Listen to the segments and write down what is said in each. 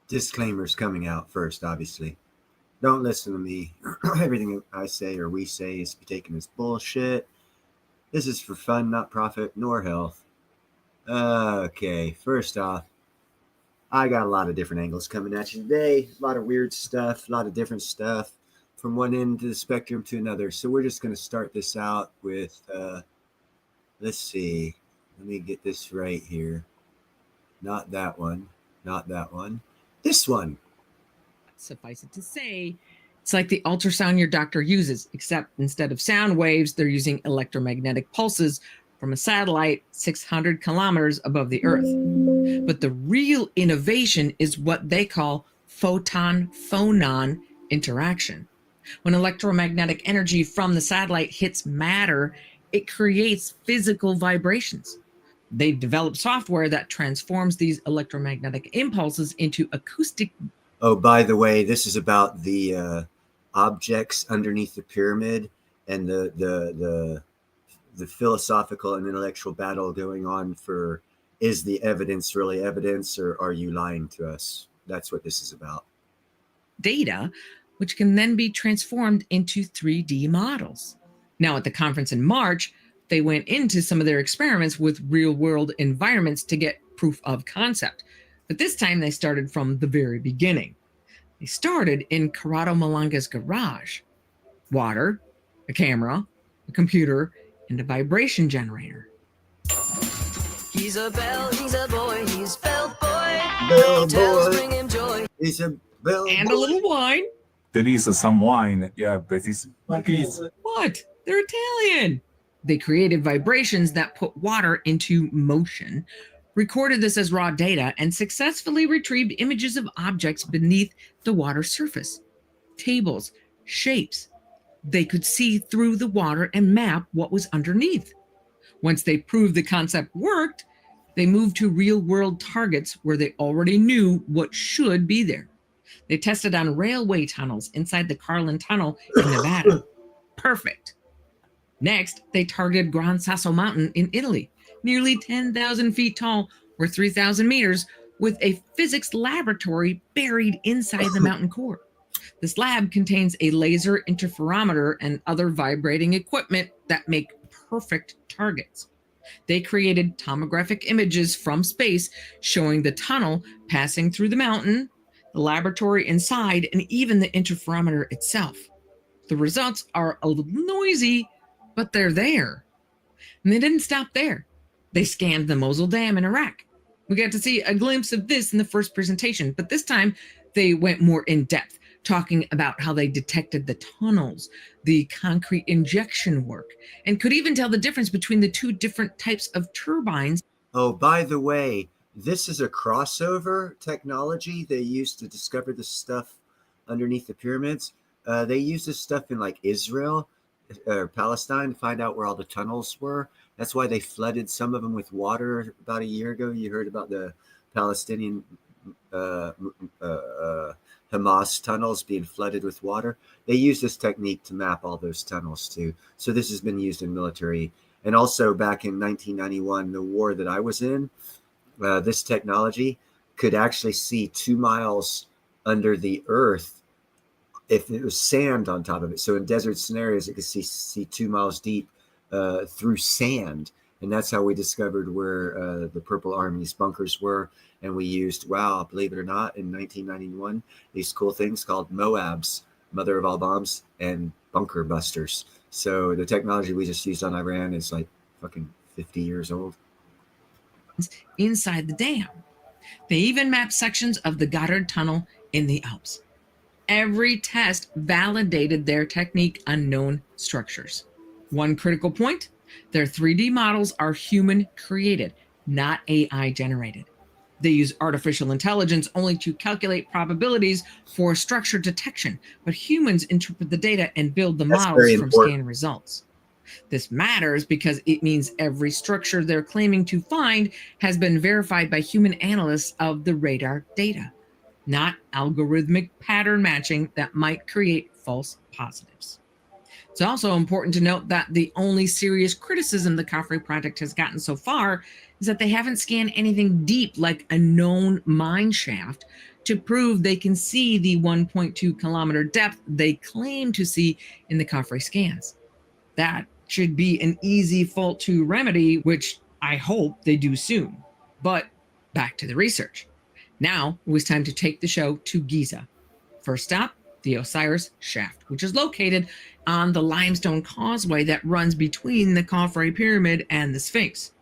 Disclaimers coming out first, obviously. Don't listen to me. Everything I say or we say is to be taken as bullshit. This is for fun, not profit nor health. Okay, first off, I got a lot of different angles coming at you today. A lot of weird stuff, a lot of different stuff from one end of the spectrum to another. So we're just going to start this out with, let's see. Let me get this right here. Not that one. Not that one. This one. Suffice it to say, it's like the ultrasound your doctor uses, except instead of sound waves, they're using electromagnetic pulses from a satellite 600 kilometers above the Earth. But the real innovation is what they call photon-phonon interaction. When electromagnetic energy from the satellite hits matter, it creates physical vibrations. They've developed software that transforms these electromagnetic impulses into acoustic. Oh, by the way, this is about the objects underneath the pyramid and the philosophical and intellectual battle going on for, is the evidence really evidence, or are you lying to us? That's what this is about. Data, which can then be transformed into 3D models. Now, at the conference in March, they went into some of their experiments with real-world environments to get proof of concept. But this time they started from the very beginning. They started in Corrado Malanga's garage. Water, a camera, a computer, and a vibration generator. He's a bell, he's a boy, he's bell boy. Bell Tales boy. bring him joy. He's a bell And boy. a little wine. There is some wine, yeah, but it's What? They're Italian. They created vibrations that put water into motion, recorded this as raw data, and successfully retrieved images of objects beneath the water surface. Tables, shapes. They could see through the water and map what was underneath. Once they proved the concept worked, they moved to real-world targets where they already knew what should be there. They tested on railway tunnels inside the Carlin Tunnel in Nevada. Perfect. Next, they targeted Gran Sasso Mountain in Italy, nearly 10,000 feet tall or 3,000 meters, with a physics laboratory buried inside the mountain core. This lab contains a laser interferometer and other vibrating equipment that make perfect targets. They created tomographic images from space showing the tunnel passing through the mountain, the laboratory inside, and even the interferometer itself. The results are a little noisy, but they're there. And they didn't stop there. They scanned the Mosul Dam in Iraq. We got to see a glimpse of this in the first presentation, but this time they went more in depth, talking about how they detected the tunnels, the concrete injection work, and could even tell the difference between the two different types of turbines. Oh, by the way, this is a crossover technology they used to discover the stuff underneath the pyramids. They use this stuff in like Israel or Palestine to find out where all the tunnels were. That's why they flooded some of them with water about a year ago. You heard about the Palestinian Hamas tunnels being flooded with water. They use this technique to map all those tunnels too. So this has been used in military. And also back in 1991, the war that I was in, this technology could actually see 2 miles under the earth if it was sand on top of it. So in desert scenarios, it could see 2 miles deep through sand. And that's how we discovered where the Purple Army's bunkers were. And we used, wow, believe it or not, in 1991, these cool things called MOABs, Mother of All Bombs, and bunker busters. So the technology we just used on Iran is like fucking 50 years old. Inside the dam. They even mapped sections of the Gotthard Tunnel in the Alps. Every test validated their technique on known structures. One critical point, their 3D models are human created, not AI generated. They use artificial intelligence only to calculate probabilities for structure detection, but humans interpret the data and build the models from scan results. This matters because it means every structure they're claiming to find has been verified by human analysts of the radar data, not algorithmic pattern matching that might create false positives. It's also important to note that the only serious criticism the Khafre project has gotten so far is that they haven't scanned anything deep like a known mine shaft to prove they can see the 1.2 kilometer depth they claim to see in the Khafre scans. That should be an easy fault to remedy, which I hope they do soon. But back to the research. Now it was time to take the show to Giza. First stop, the Osiris Shaft, which is located on the limestone causeway that runs between the Khafre Pyramid and the Sphinx.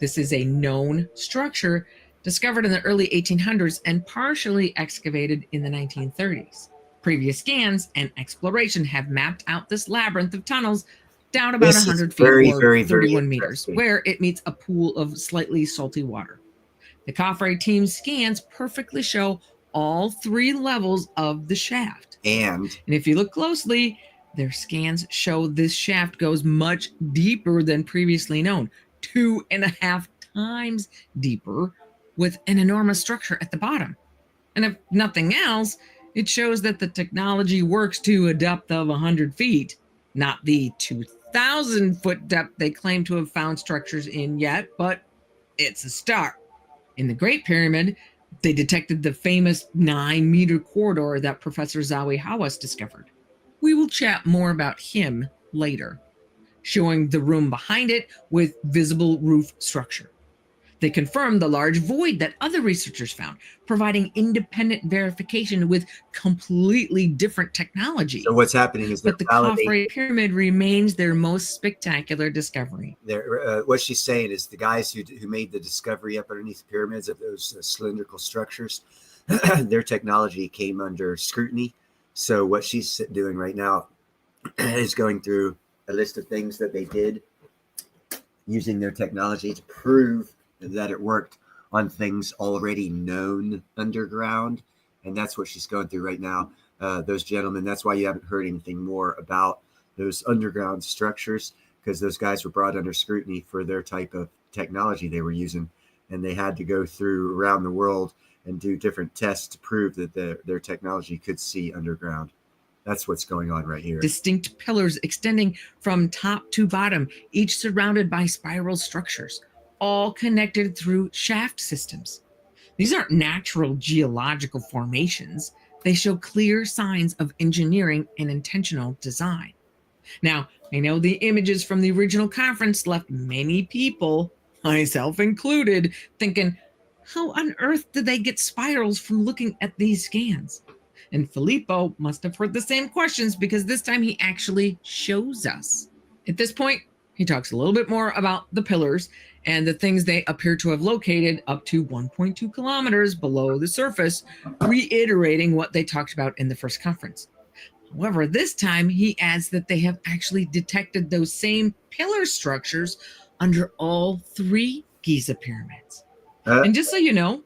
This is a known structure discovered in the early 1800s and partially excavated in the 1930s. Previous scans and exploration have mapped out this labyrinth of tunnels down about This is 100 feet very, or very, very 31 meters, interesting. where it meets a pool of slightly salty water. The Khafre team's scans perfectly show all 3 levels of the shaft. And if you look closely, their scans show this shaft goes much deeper than previously known, 2.5 times deeper, with an enormous structure at the bottom. And if nothing else, it shows that the technology works to a depth of 100 feet, not the 2,000-foot depth they claim to have found structures in yet, but it's a start. In the Great Pyramid, they detected the famous 9-meter corridor that Professor Zawi Hawass discovered. We will chat more about him later, showing the room behind it with visible roof structure. They confirmed the large void that other researchers found, providing independent verification with completely different technology. so what's happening is they're But the validating. Khafre Pyramid remains their most spectacular discovery. What she's saying is the guys who made the discovery up underneath the pyramids of those cylindrical structures, their technology came under scrutiny. So what she's doing right now is going through a list of things that they did using their technology to prove that it worked on things already known underground. And that's what she's going through right now. Those gentlemen, that's why you haven't heard anything more about those underground structures, because those guys were brought under scrutiny for their type of technology they were using. And they had to go through around the world and do different tests to prove that their technology could see underground. That's what's going on right here. Distinct pillars extending from top to bottom, each surrounded by spiral structures, all connected through shaft systems. These aren't natural geological formations. They show clear signs of engineering and intentional design. Now, I know the images from the original conference left many people, myself included, thinking, how on earth did they get spirals from looking at these scans? And Filippo must have heard the same questions, because this time he actually shows us. At this point, he talks a little bit more about the pillars and the things they appear to have located up to 1.2 kilometers below the surface, reiterating what they talked about in the first conference. However, this time he adds that they have actually detected those same pillar structures under all 3 Giza pyramids. And just so you know,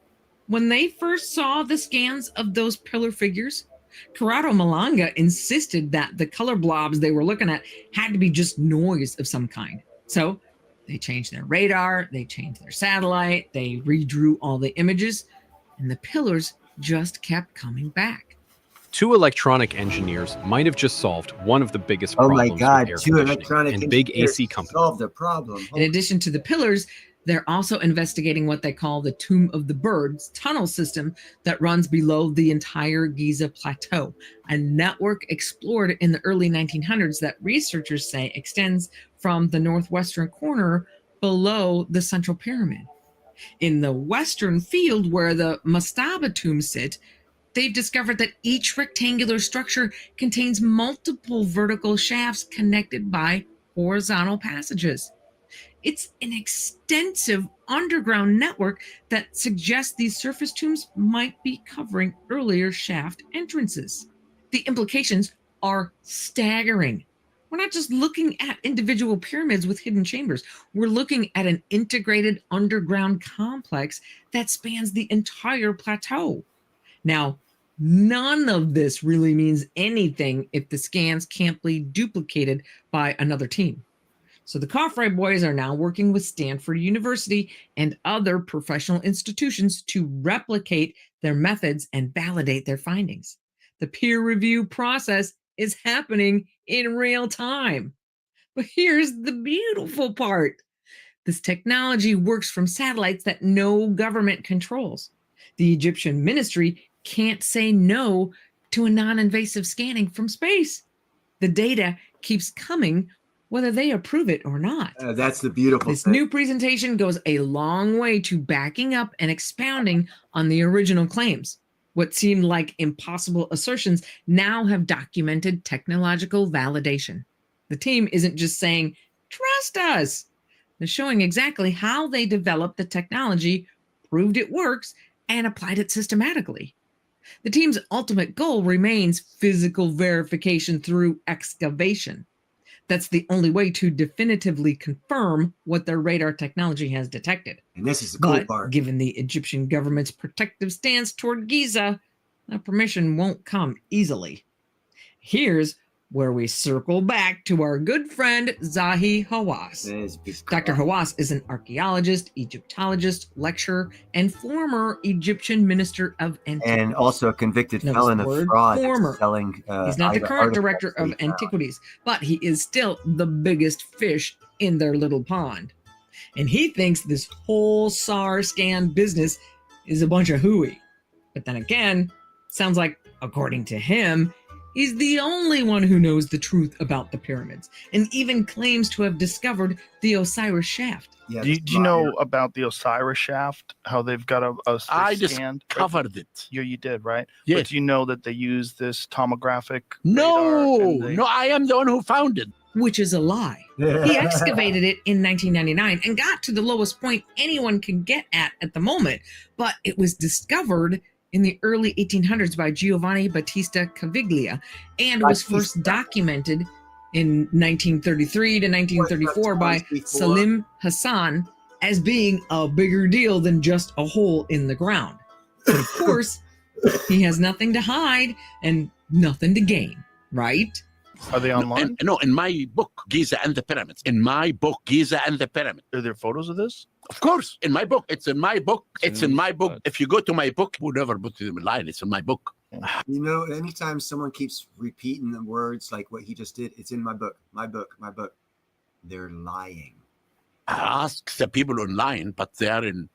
when they first saw the scans of those pillar figures, Corrado Malanga insisted that the color blobs they were looking at had to be just noise of some kind. So they changed their radar, they changed their satellite, they redrew all the images, and the pillars just kept coming back. 2 electronic engineers might have just solved one of the biggest Oh problems my God! with air 2 conditioning electronic and big engineers AC companies. solved the problem. In addition to the pillars, they're also investigating what they call the Tomb of the Birds tunnel system that runs below the entire Giza plateau, a network explored in the early 1900s that researchers say extends from the northwestern corner below the central pyramid. In the western field where the Mastaba tombs sit, they've discovered that each rectangular structure contains multiple vertical shafts connected by horizontal passages. It's an extensive underground network that suggests these surface tombs might be covering earlier shaft entrances. The implications are staggering. We're not just looking at individual pyramids with hidden chambers. We're looking at an integrated underground complex that spans the entire plateau. Now, none of this really means anything if the scans can't be duplicated by another team. So the Khafre boys are now working with Stanford University and other professional institutions to replicate their methods and validate their findings. The peer review process is happening in real time. But here's the beautiful part. This technology works from satellites that no government controls. The Egyptian ministry can't say no to a non-invasive scanning from space. The data keeps coming whether they approve it or not. That's the beautiful This thing. new presentation goes a long way to backing up and expounding on the original claims. What seemed like impossible assertions now have documented technological validation. The team isn't just saying, trust us. They're showing exactly how they developed the technology, proved it works, and applied it systematically. The team's ultimate goal remains physical verification through excavation. That's the only way to definitively confirm what their radar technology has detected. And this is the cool But part. given the Egyptian government's protective stance toward Giza, that permission won't come easily. Here's where we circle back to our good friend Zahi Hawass. That is because- Dr. Hawass is an archaeologist, Egyptologist, lecturer, and former Egyptian minister of antiquities. And also a convicted Notice felon the of word fraud, former. selling. He's not the current director of artifacts that he found. antiquities, but he is still the biggest fish in their little pond. And he thinks this whole SAR scan business is a bunch of hooey. But then again, sounds like, according to him, he's the only one who knows the truth about the pyramids, and even claims to have discovered the Osiris shaft. Yeah, Do you, this do you know modern- about the Osiris shaft? How they've got a I scanned? Covered it. You did, right? Yes. But do you know that they use this tomographic? No, radar and they- no, I am the one who found it. Which is a lie. He excavated it in 1999 and got to the lowest point anyone can get at the moment, but it was discovered in the early 1800s by Giovanni Battista Caviglia and was first documented in 1933 to 1934 by Salim Hassan as being a bigger deal than just a hole in the ground. But of course, he has nothing to hide and nothing to gain, right? Are they online? No, in my book, Giza and the Pyramids. In my book, Giza and the Pyramid. Are there photos of this? Of course, in my book. It's in my book. It's in my book. If you go to my book, we'll never put it in line. It's in my book. You know, anytime someone keeps repeating the words like what he just did, it's in my book, my book, my book. They're lying. I ask the people online, but they are in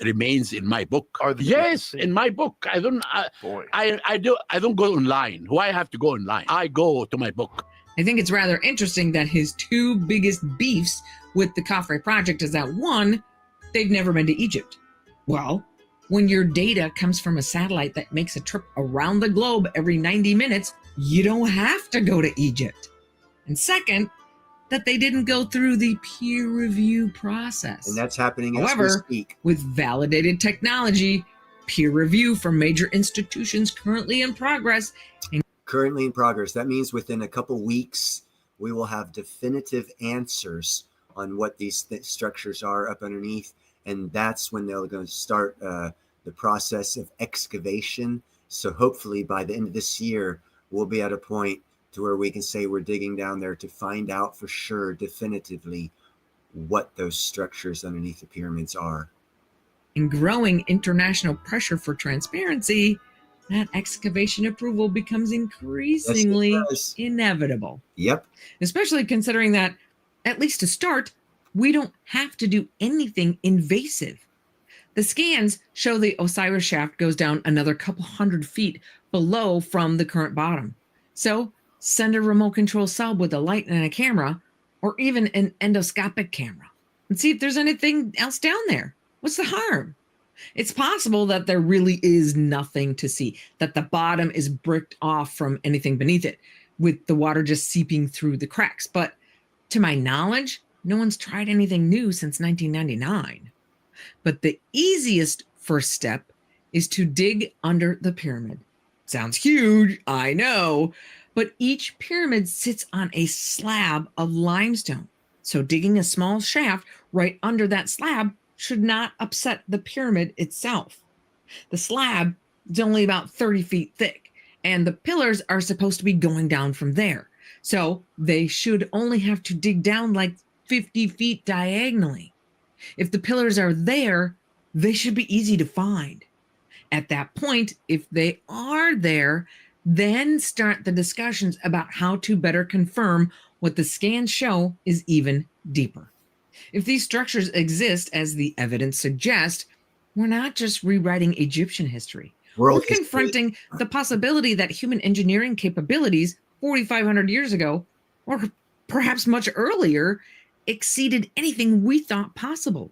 remains in my book. Are they Yes, good to see? in my book. I don't. Boy. I don't go online. Why I have to go online? I go to my book. I think it's rather interesting that his two biggest beefs with the Khafre project is that one, they've never been to Egypt. Well, when your data comes from a satellite that makes a trip around the globe every 90 minutes, you don't have to go to Egypt. And second, that they didn't go through the peer review process. And that's happening as we However, speak. with validated technology, peer review from major institutions currently in progress, Currently in progress. That means within a couple weeks, we will have definitive answers on what these structures are up underneath. And that's when they're going to start the process of excavation. So hopefully by the end of this year, we'll be at a point to where we can say we're digging down there to find out for sure, definitively, what those structures underneath the pyramids are. and growing international pressure for transparency, that excavation approval becomes increasingly does. inevitable. Yep. Especially considering that, at least to start, we don't have to do anything invasive. The scans show the Osiris shaft goes down another couple hundred feet below from the current bottom. So send a remote control sub with a light and a camera, or even an endoscopic camera, and see if there's anything else down there. What's the harm? It's possible that there really is nothing to see, that the bottom is bricked off from anything beneath it, with the water just seeping through the cracks. But to my knowledge, no one's tried anything new since 1999. But the easiest first step is to dig under the pyramid. Sounds huge, I know, but each pyramid sits on a slab of limestone. So digging a small shaft right under that slab should not upset the pyramid itself. The slab is only about 30 feet thick, and the pillars are supposed to be going down from there. So they should only have to dig down like 50 feet diagonally. If the pillars are there, they should be easy to find. At that point, if they are there, Then start the discussions about how to better confirm what the scans show is even deeper. If these structures exist as the evidence suggests, we're not just rewriting Egyptian history. World We're confronting the possibility that human engineering capabilities 4,500 years ago, or perhaps much earlier, exceeded anything we thought possible.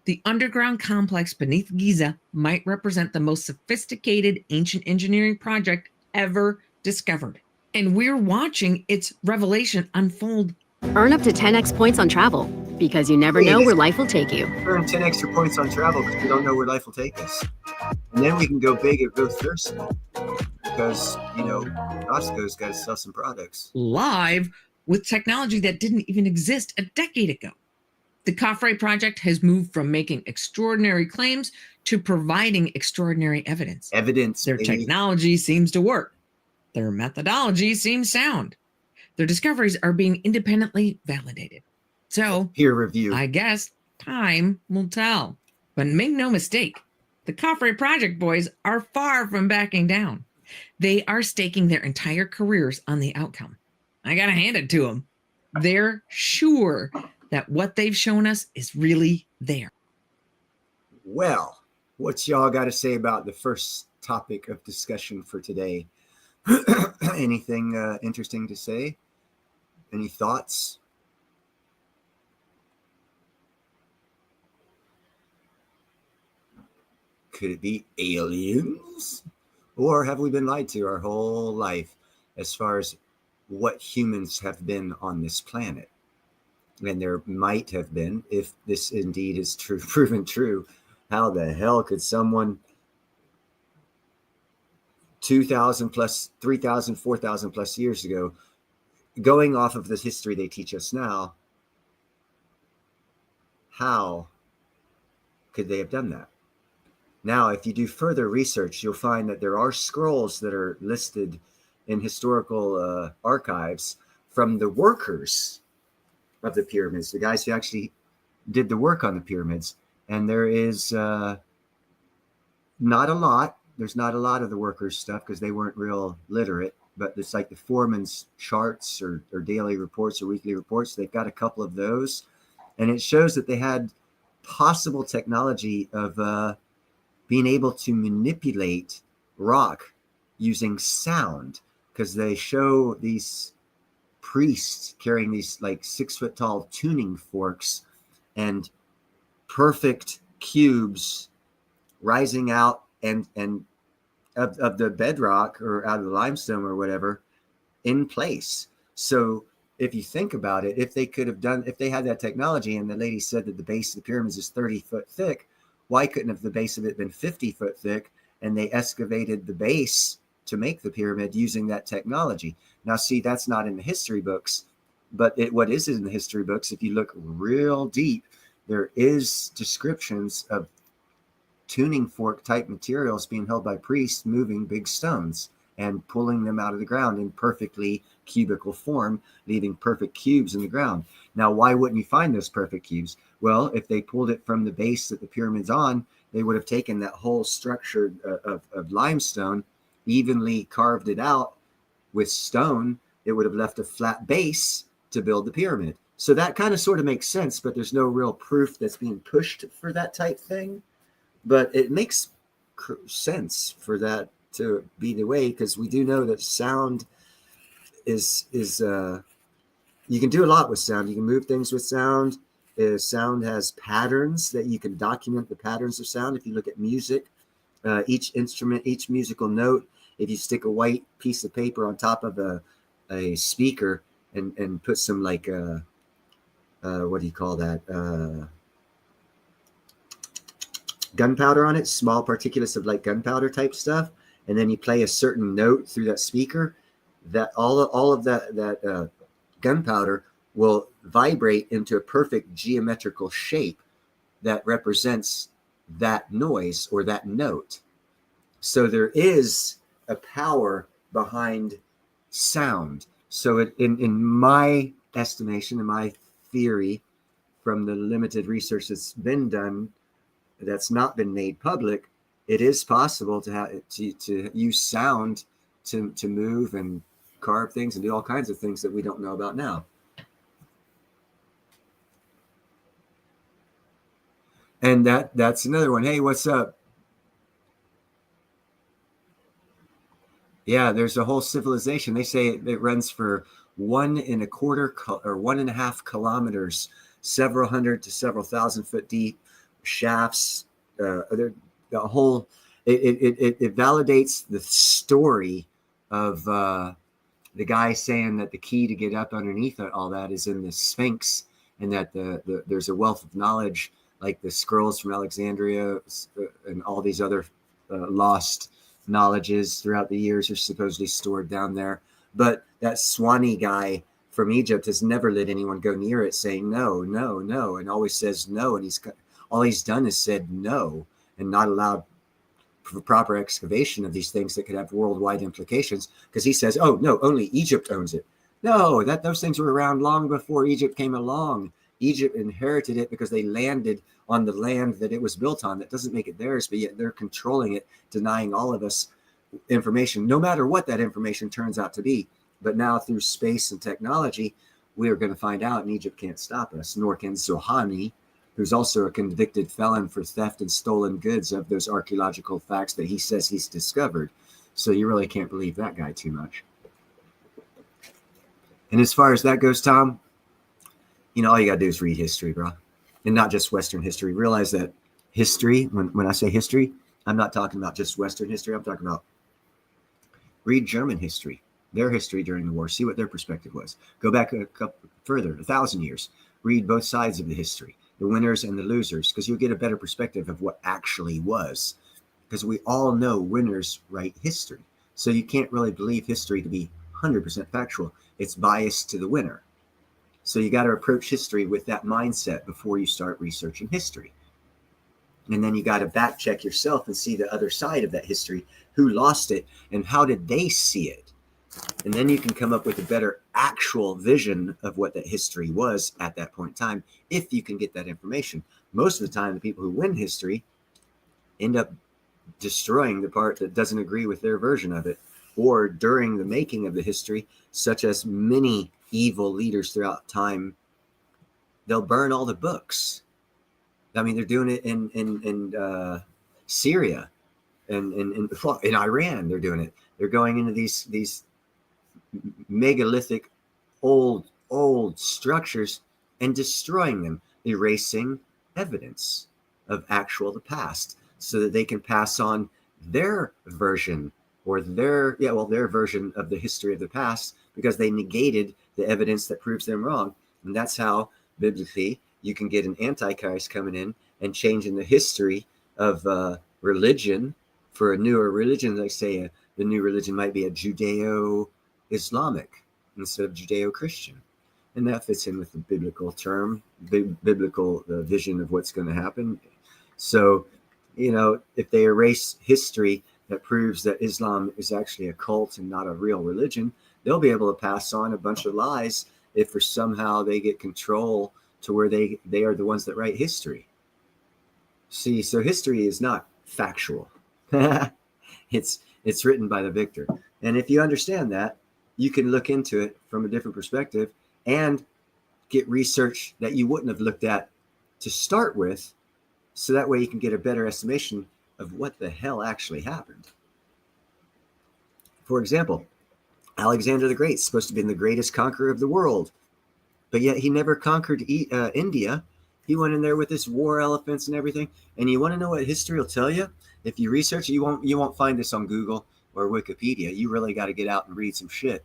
The underground complex beneath Giza might represent the most sophisticated ancient engineering project ever discovered. And we're watching its revelation unfold. Earn up to 10x points on travel, because you never know where life will take you. Earn 10 extra points on travel because we don't know where life will take us. And then we can go big or go thirsty because, Costco's got to sell some products. Live with technology that didn't even exist a decade ago. The Khafre project has moved from making extraordinary claims to providing extraordinary evidence. Their technology seems to work. Their methodology seems sound. Their discoveries are being independently validated. So, peer review. I guess time will tell. But make no mistake, the Khafre Project boys are far from backing down. They are staking their entire careers on the outcome. I gotta hand it to them. They're sure that what they've shown us is really there. Well, what's y'all got to say about the first topic of discussion for today? Anything interesting to say? Any thoughts? Could it be aliens? Or have we been lied to our whole life as far as what humans have been on this planet? And there might have been, if this indeed is true, proven true. How the hell could someone 2,000 plus, 3,000, 4,000 plus years ago, going off of the history they teach us now, how could they have done that? Now, if you do further research, you'll find that there are scrolls that are listed in historical archives from the workers of the pyramids, the guys who actually did the work on the pyramids. And there is not a lot. There's not a lot of the workers' stuff because they weren't real literate, but it's like the foreman's charts or daily reports or weekly reports. They've got a couple of those. And it shows that they had possible technology of being able to manipulate rock using sound, because they show these priests carrying these like 6 foot tall tuning forks and perfect cubes rising out and of the bedrock or out of the limestone or whatever in place. So if you think about it, if they had that technology, and the lady said that the base of the pyramids is 30 foot thick, why couldn't have the base of it been 50 foot thick? And they excavated the base to make the pyramid using that technology. Now, see, that's not in the history books, but what is in the history books, if you look real deep, there is descriptions of tuning fork type materials being held by priests moving big stones and pulling them out of the ground in perfectly cubical form, leaving perfect cubes in the ground. Now, why wouldn't you find those perfect cubes? Well, if they pulled it from the base that the pyramid's on, they would have taken that whole structure of limestone, evenly carved it out with stone. It would have left a flat base to build the pyramid. So that kind of sort of makes sense, but there's no real proof that's being pushed for that type thing. But it makes sense for that to be the way, because we do know that sound is you can do a lot with sound. You can move things with sound. Sound has patterns that you can document the patterns of sound. If you look at music, each instrument, each musical note, if you stick a white piece of paper on top of a speaker and put some like what do you call that? Gunpowder on it, small particulates of like gunpowder type stuff, and then you play a certain note through that speaker, that all of that gunpowder will vibrate into a perfect geometrical shape that represents that noise or that note. So there is a power behind sound. So in my estimation, in my theory, from the limited research that's been done, that's not been made public, it is possible to use sound to move and carve things and do all kinds of things that we don't know about now. And that's another one. Hey, what's up? Yeah, there's a whole civilization. They say it runs for 1.25 or 1.5 kilometers, several hundred to several thousand foot deep shafts. The whole it validates the story of the guy saying that the key to get up underneath all that is in the Sphinx, and that there's a wealth of knowledge like the scrolls from Alexandria and all these other lost knowledges throughout the years are supposedly stored down there. But that Swanee guy from Egypt has never let anyone go near it, saying no, no, no, and always says no. And all he's done is said no and not allowed proper excavation of these things that could have worldwide implications, because he says, oh no, only Egypt owns it. No, those things were around long before Egypt came along. Egypt inherited it because they landed on the land that it was built on. That doesn't make it theirs, but yet they're controlling it, denying all of us information, no matter what that information turns out to be. But now through space and technology, we are going to find out, and Egypt can't stop us, nor can Zohani, who's also a convicted felon for theft and stolen goods of those archaeological facts that he says he's discovered. So you really can't believe that guy too much. And as far as that goes, Tom, all you got to do is read history, bro. And not just Western history. Realize that history, when I say history, I'm not talking about just Western history. I'm talking about read German history, their history during the war, see what their perspective was. Go back a couple further, 1,000 years. Read both sides of the history, the winners and the losers, because you'll get a better perspective of what actually was. Because we all know winners write history. So you can't really believe history to be 100% factual. It's biased to the winner. So you got to approach history with that mindset before you start researching history. And then you got to back check yourself and see the other side of that history, who lost it and how did they see it. And then you can come up with a better actual vision of what that history was at that point in time, if you can get that information. Most of the time, the people who win history end up destroying the part that doesn't agree with their version of it, or during the making of the history, such as many evil leaders throughout time, they'll burn all the books. I mean, they're doing it in Syria and in Iran. They're doing it. They're going into these megalithic old structures and destroying them, erasing evidence of the past, so that they can pass on their version or their version of the history of the past, because they negated the evidence that proves them wrong. And that's how biblically you can get an antichrist coming in and changing the history of religion for a newer religion. Like say the new religion might be a Judeo-Islamic instead of Judeo-Christian. And that fits in with the biblical term, biblical vision of what's going to happen. So, if they erase history that proves that Islam is actually a cult and not a real religion, they'll be able to pass on a bunch of lies if for somehow they get control to where they are the ones that write history. See, so history is not factual. It's written by the victor. And if you understand that, you can look into it from a different perspective and get research that you wouldn't have looked at to start with. So that way you can get a better estimation of what the hell actually happened. For example, Alexander the Great is supposed to be the greatest conqueror of the world, but yet he never conquered India. He went in there with his war elephants and everything. And you want to know what history will tell you? If you research it, you won't find this on Google or Wikipedia. You really got to get out and read some shit.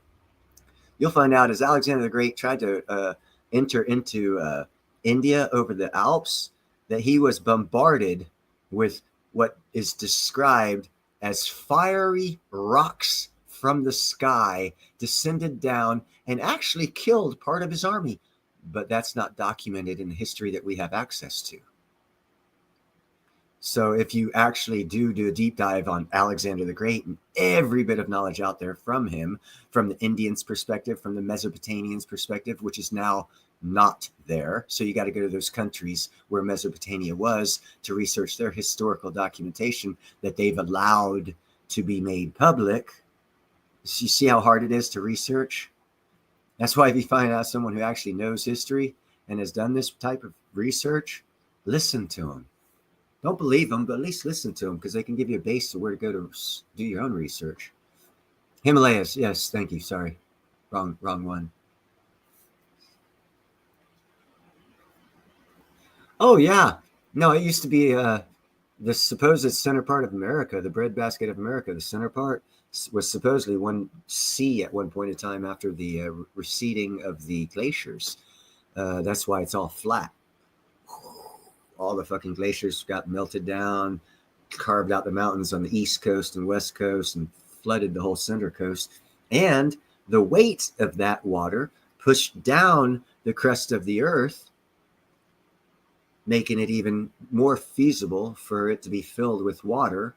You'll find out as Alexander the Great tried to enter into India over the Alps, that he was bombarded with what is described as fiery rocks from the sky, descended down and actually killed part of his army. But that's not documented in the history that we have access to. So if you actually do a deep dive on Alexander the Great and every bit of knowledge out there from him, from the Indians' perspective, from the Mesopotamians' perspective, which is now not there. So you got to go to those countries where Mesopotamia was to research their historical documentation that they've allowed to be made public. You see how hard it is to research? That's why if you find out someone who actually knows history and has done this type of research, listen to them. Don't believe them, but at least listen to them because they can give you a base of where to go to do your own research. Himalayas, yes, thank you. Sorry, wrong one. Oh yeah, no, it used to be the supposed center part of America, the breadbasket of America. The center part was supposedly one sea at one point in time after the receding of the glaciers. That's why it's all flat. All the fucking glaciers got melted down, carved out the mountains on the east coast and west coast, and flooded the whole center coast. And the weight of that water pushed down the crust of the earth, making it even more feasible for it to be filled with water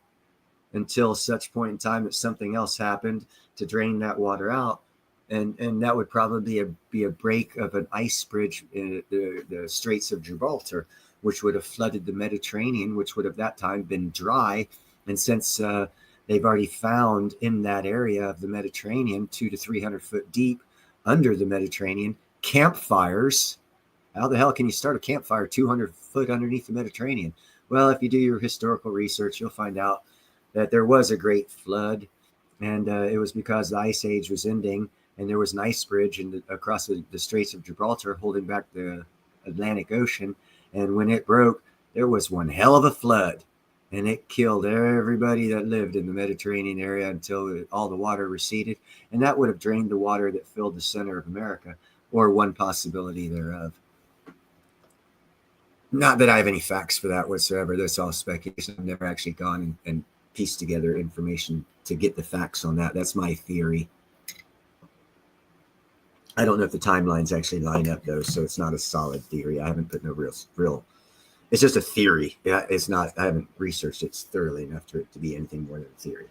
until such point in time that something else happened to drain that water out. And that would probably be a break of an ice bridge in the Straits of Gibraltar, which would have flooded the Mediterranean, which would have that time been dry. And since they've already found in that area of the Mediterranean, 200 to 300 foot deep under the Mediterranean, campfires. How the hell can you start a campfire 200 foot underneath the Mediterranean? Well, if you do your historical research, you'll find out that there was a great flood, and it was because the ice age was ending, and there was an ice bridge across the Straits of Gibraltar holding back the Atlantic Ocean. And when it broke, there was one hell of a flood, and it killed everybody that lived in the Mediterranean area until all the water receded. And that would have drained the water that filled the center of America, or one possibility thereof. Not that I have any facts for that whatsoever. That's all speculation. I've never actually gone and pieced together information to get the facts on that. That's my theory. I don't know if the timelines actually line up though, so it's not a solid theory. I haven't put no real. It's just a theory. Yeah, it's not. I haven't researched it thoroughly enough for it to be anything more than a theory.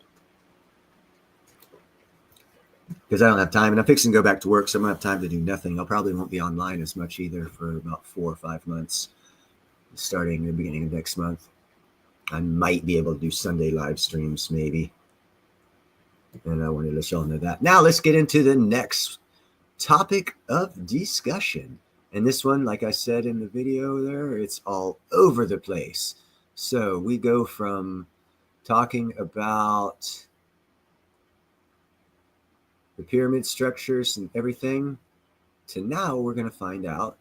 Because I don't have time, and I'm fixing to go back to work, so I'm gonna have time to do nothing. I probably won't be online as much either for about 4 or 5 months, starting the beginning of next month. I might be able to do Sunday live streams, maybe. And I wanted to let y'all know that. Now let's get into the next topic of discussion. And this one, like I said in the video there, it's all over the place. So we go from talking about the pyramid structures and everything to now we're going to find out,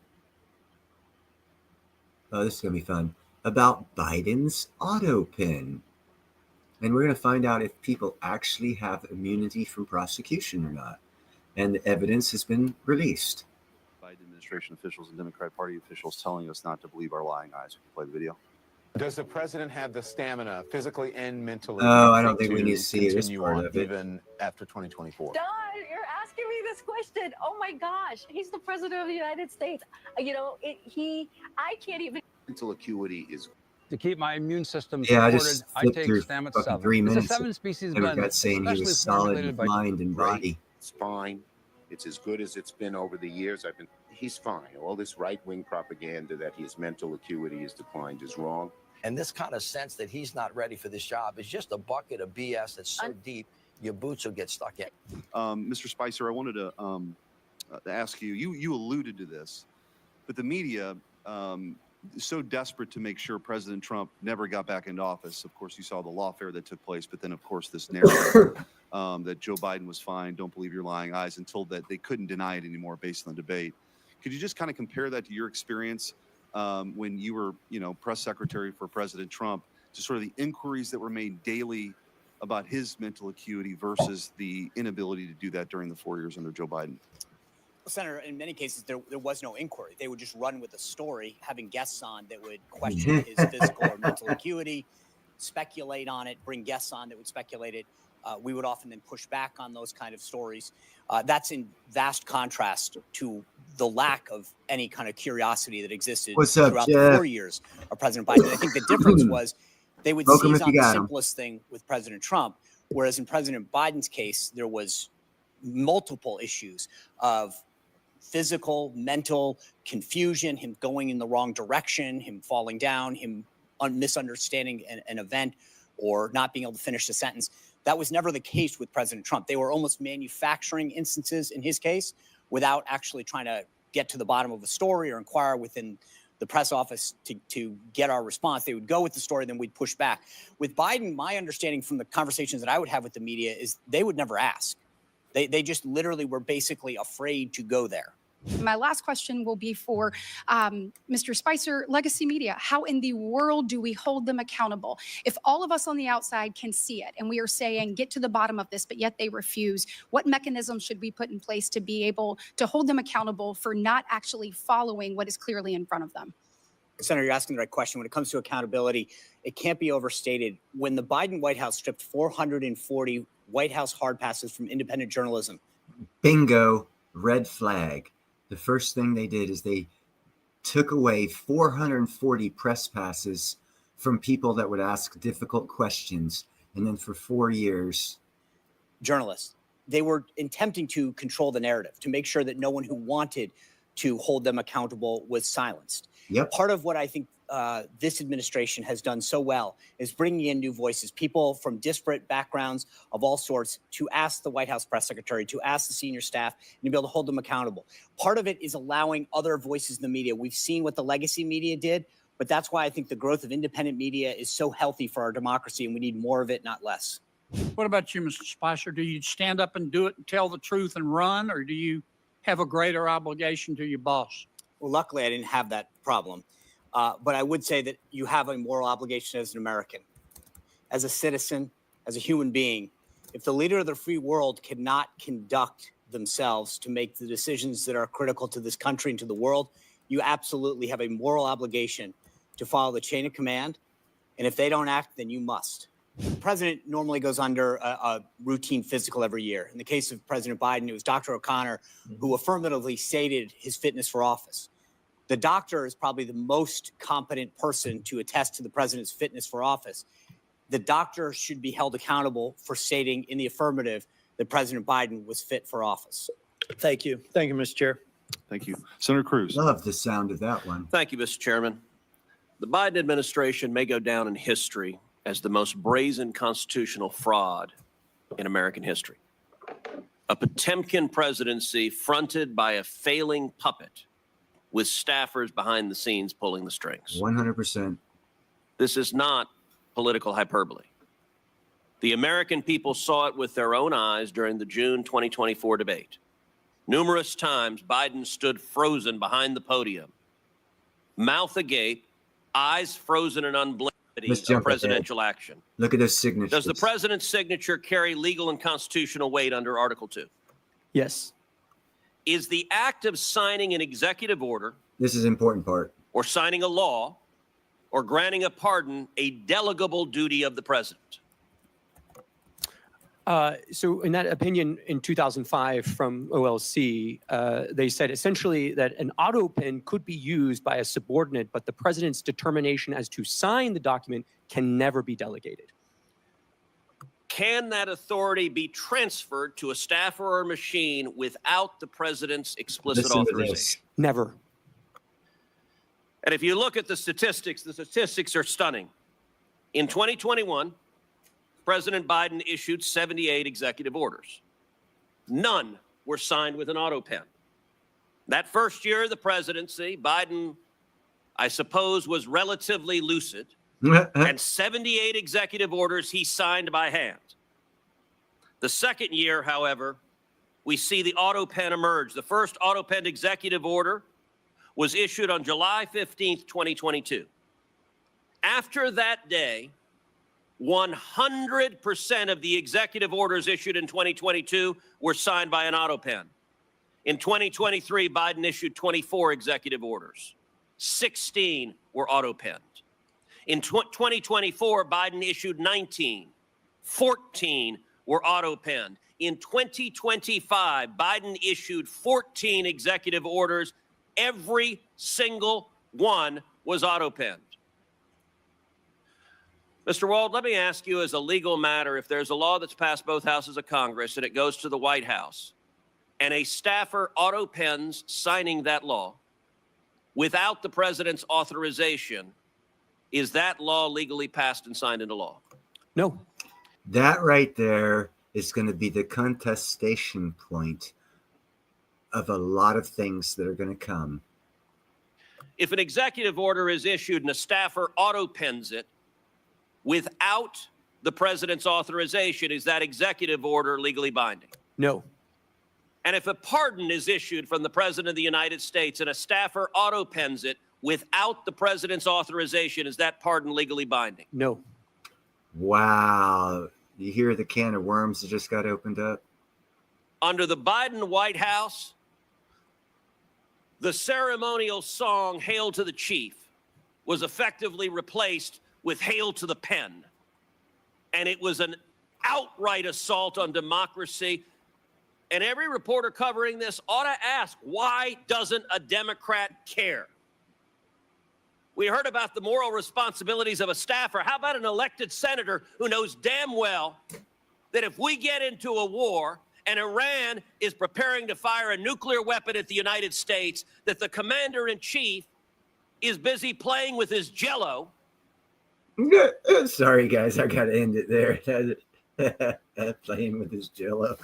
oh, this is going to be fun, about Biden's auto pin. And we're going to find out if people actually have immunity from prosecution or not. And the evidence has been released. Biden administration officials and Democratic Party officials telling us not to believe our lying eyes. We can play the video. Does the president have the stamina, physically and mentally? Oh, I don't think we need to see this part of it. Even after 2024. Don, you're asking me this question. Oh my gosh, he's the president of the United States. You know, I can't even. Mental acuity is. To keep my immune system supported, I just flipped through fucking 3 minutes. It's a 7-species blend, saying he was solid in mind and body. It's fine. It's as good as it's been over the years. He's fine. All this right-wing propaganda that his mental acuity is declined is wrong. And this kind of sense that he's not ready for this job is just a bucket of BS that's so deep, your boots will get stuck in. Mr. Spicer, I wanted to ask you, you alluded to this, but the media is so desperate to make sure President Trump never got back into office. Of course, you saw the lawfare that took place, but then, of course, this narrative that Joe Biden was fine, don't believe your lying eyes, until that they couldn't deny it anymore based on the debate. Could you just kind of compare that to your experience when you were, press secretary for President Trump, to sort of the inquiries that were made daily about his mental acuity versus the inability to do that during the 4 years under Joe Biden? Well, Senator, in many cases, there was no inquiry. They would just run with the story, having guests on that would question his physical or mental acuity, speculate on it, bring guests on that would speculate it. We would often then push back on those kind of stories. That's in vast contrast to the lack of any kind of curiosity that existed throughout the 4 years of President Biden. I think the difference was they would seize on the simplest thing with President Trump, whereas in President Biden's case, there was multiple issues of physical, mental confusion, him going in the wrong direction, him falling down, him misunderstanding an event, or not being able to finish the sentence. That was never the case with President Trump. They were almost manufacturing instances in his case without actually trying to get to the bottom of a story or inquire within the press office to get our response. They would go with the story, then we'd push back. With Biden, my understanding from the conversations that I would have with the media is they would never ask. They just literally were basically afraid to go there. My last question will be for Mr. Spicer, Legacy Media. How in the world do we hold them accountable? If all of us on the outside can see it and we are saying, get to the bottom of this, but yet they refuse, what mechanisms should we put in place to be able to hold them accountable for not actually following what is clearly in front of them? Senator, you're asking the right question. When it comes to accountability, it can't be overstated. When the Biden White House stripped 440 White House hard passes from independent journalism. Bingo, red flag. The first thing they did is they took away 440 press passes from people that would ask difficult questions. And then for 4 years, journalists, they were attempting to control the narrative, to make sure that no one who wanted to hold them accountable was silenced. Yep. Part of what I think this administration has done so well is bringing in new voices, people from disparate backgrounds of all sorts, to ask the White House press secretary, to ask the senior staff, and to be able to hold them accountable. Part of it is allowing other voices in the media. We've seen what the legacy media did, but that's why I think the growth of independent media is so healthy for our democracy, and we need more of it, not less. What about you, Mr. Spicer? Do you stand up and do it and tell the truth and run, or do you have a greater obligation to your boss? Well, luckily, I didn't have that problem. But I would say that you have a moral obligation as an American, as a citizen, as a human being. If the leader of the free world cannot conduct themselves to make the decisions that are critical to this country and to the world, you absolutely have a moral obligation to follow the chain of command. And if they don't act, then you must. The president normally goes under a routine physical every year. In the case of President Biden, it was Dr. O'Connor who affirmatively stated his fitness for office. The doctor is probably the most competent person to attest to the president's fitness for office. The doctor should be held accountable for stating in the affirmative that President Biden was fit for office. Thank you. Thank you, Mr. Chair. Thank you. Senator Cruz. Love the sound of that one. Thank you, Mr. Chairman. The Biden administration may go down in history as the most brazen constitutional fraud in American history. A Potemkin presidency fronted by a failing puppet with staffers behind the scenes pulling the strings. 100%. This is not political hyperbole. The American people saw it with their own eyes during the June 2024 debate. Numerous times, Biden stood frozen behind the podium, mouth agape, eyes frozen in unblinking of presidential action. Look at those signatures. Does the president's signature carry legal and constitutional weight under Article 2? Yes. Is the act of signing an executive order, this is an important part, or signing a law, or granting a pardon a delegable duty of the president? So in that opinion in 2005 from OLC, they said essentially that an auto pen could be used by a subordinate, but the president's determination as to sign the document can never be delegated. Can that authority be transferred to a staffer or machine without the president's explicit authorization? Never. And if you look at the statistics are stunning. In 2021, President Biden issued 78 executive orders. None were signed with an auto pen. That first year of the presidency, Biden, I suppose, was relatively lucid. And 78 executive orders he signed by hand. The second year, however, we see the auto pen emerge. The first auto pen executive order was issued on July 15th, 2022. After that day, 100% of the executive orders issued in 2022 were signed by an auto pen. In 2023, Biden issued 24 executive orders. 16 were auto penned. In 2024, Biden issued 19. 14 were auto penned. In 2025, Biden issued 14 executive orders. Every single one was auto penned. Mr. Wald, let me ask you as a legal matter, if there's a law that's passed both houses of Congress and it goes to the White House, and a staffer auto pens signing that law without the president's authorization, is that law legally passed and signed into law? No. That right there is going to be the contestation point of a lot of things that are going to come. If an executive order is issued and a staffer auto pens it without the president's authorization, is that executive order legally binding? No. And if a pardon is issued from the president of the United States and a staffer auto pens it without the president's authorization, is that pardon legally binding? No. Wow. You hear the can of worms that just got opened up? Under the Biden White House, the ceremonial song, Hail to the Chief, was effectively replaced with Hail to the Pen. And it was an outright assault on democracy. And every reporter covering this ought to ask, why doesn't a Democrat care? We heard about the moral responsibilities of a staffer. How about an elected senator who knows damn well that if we get into a war and Iran is preparing to fire a nuclear weapon at the United States, that the commander-in-chief is busy playing with his Jell-O? Sorry, guys, I got to end it there. Playing with his Jell-O.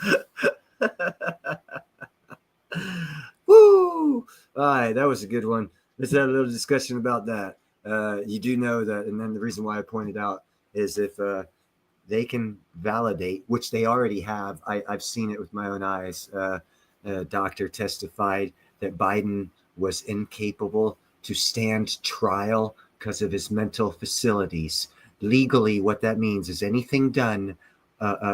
Woo! All right, that was a good one. Let's have a little discussion about that. You do know that, and then the reason why I pointed out is if they can validate, which they already have. I've seen it with my own eyes. A doctor testified that Biden was incapable to stand trial because of his mental facilities. Legally, what that means is anything done,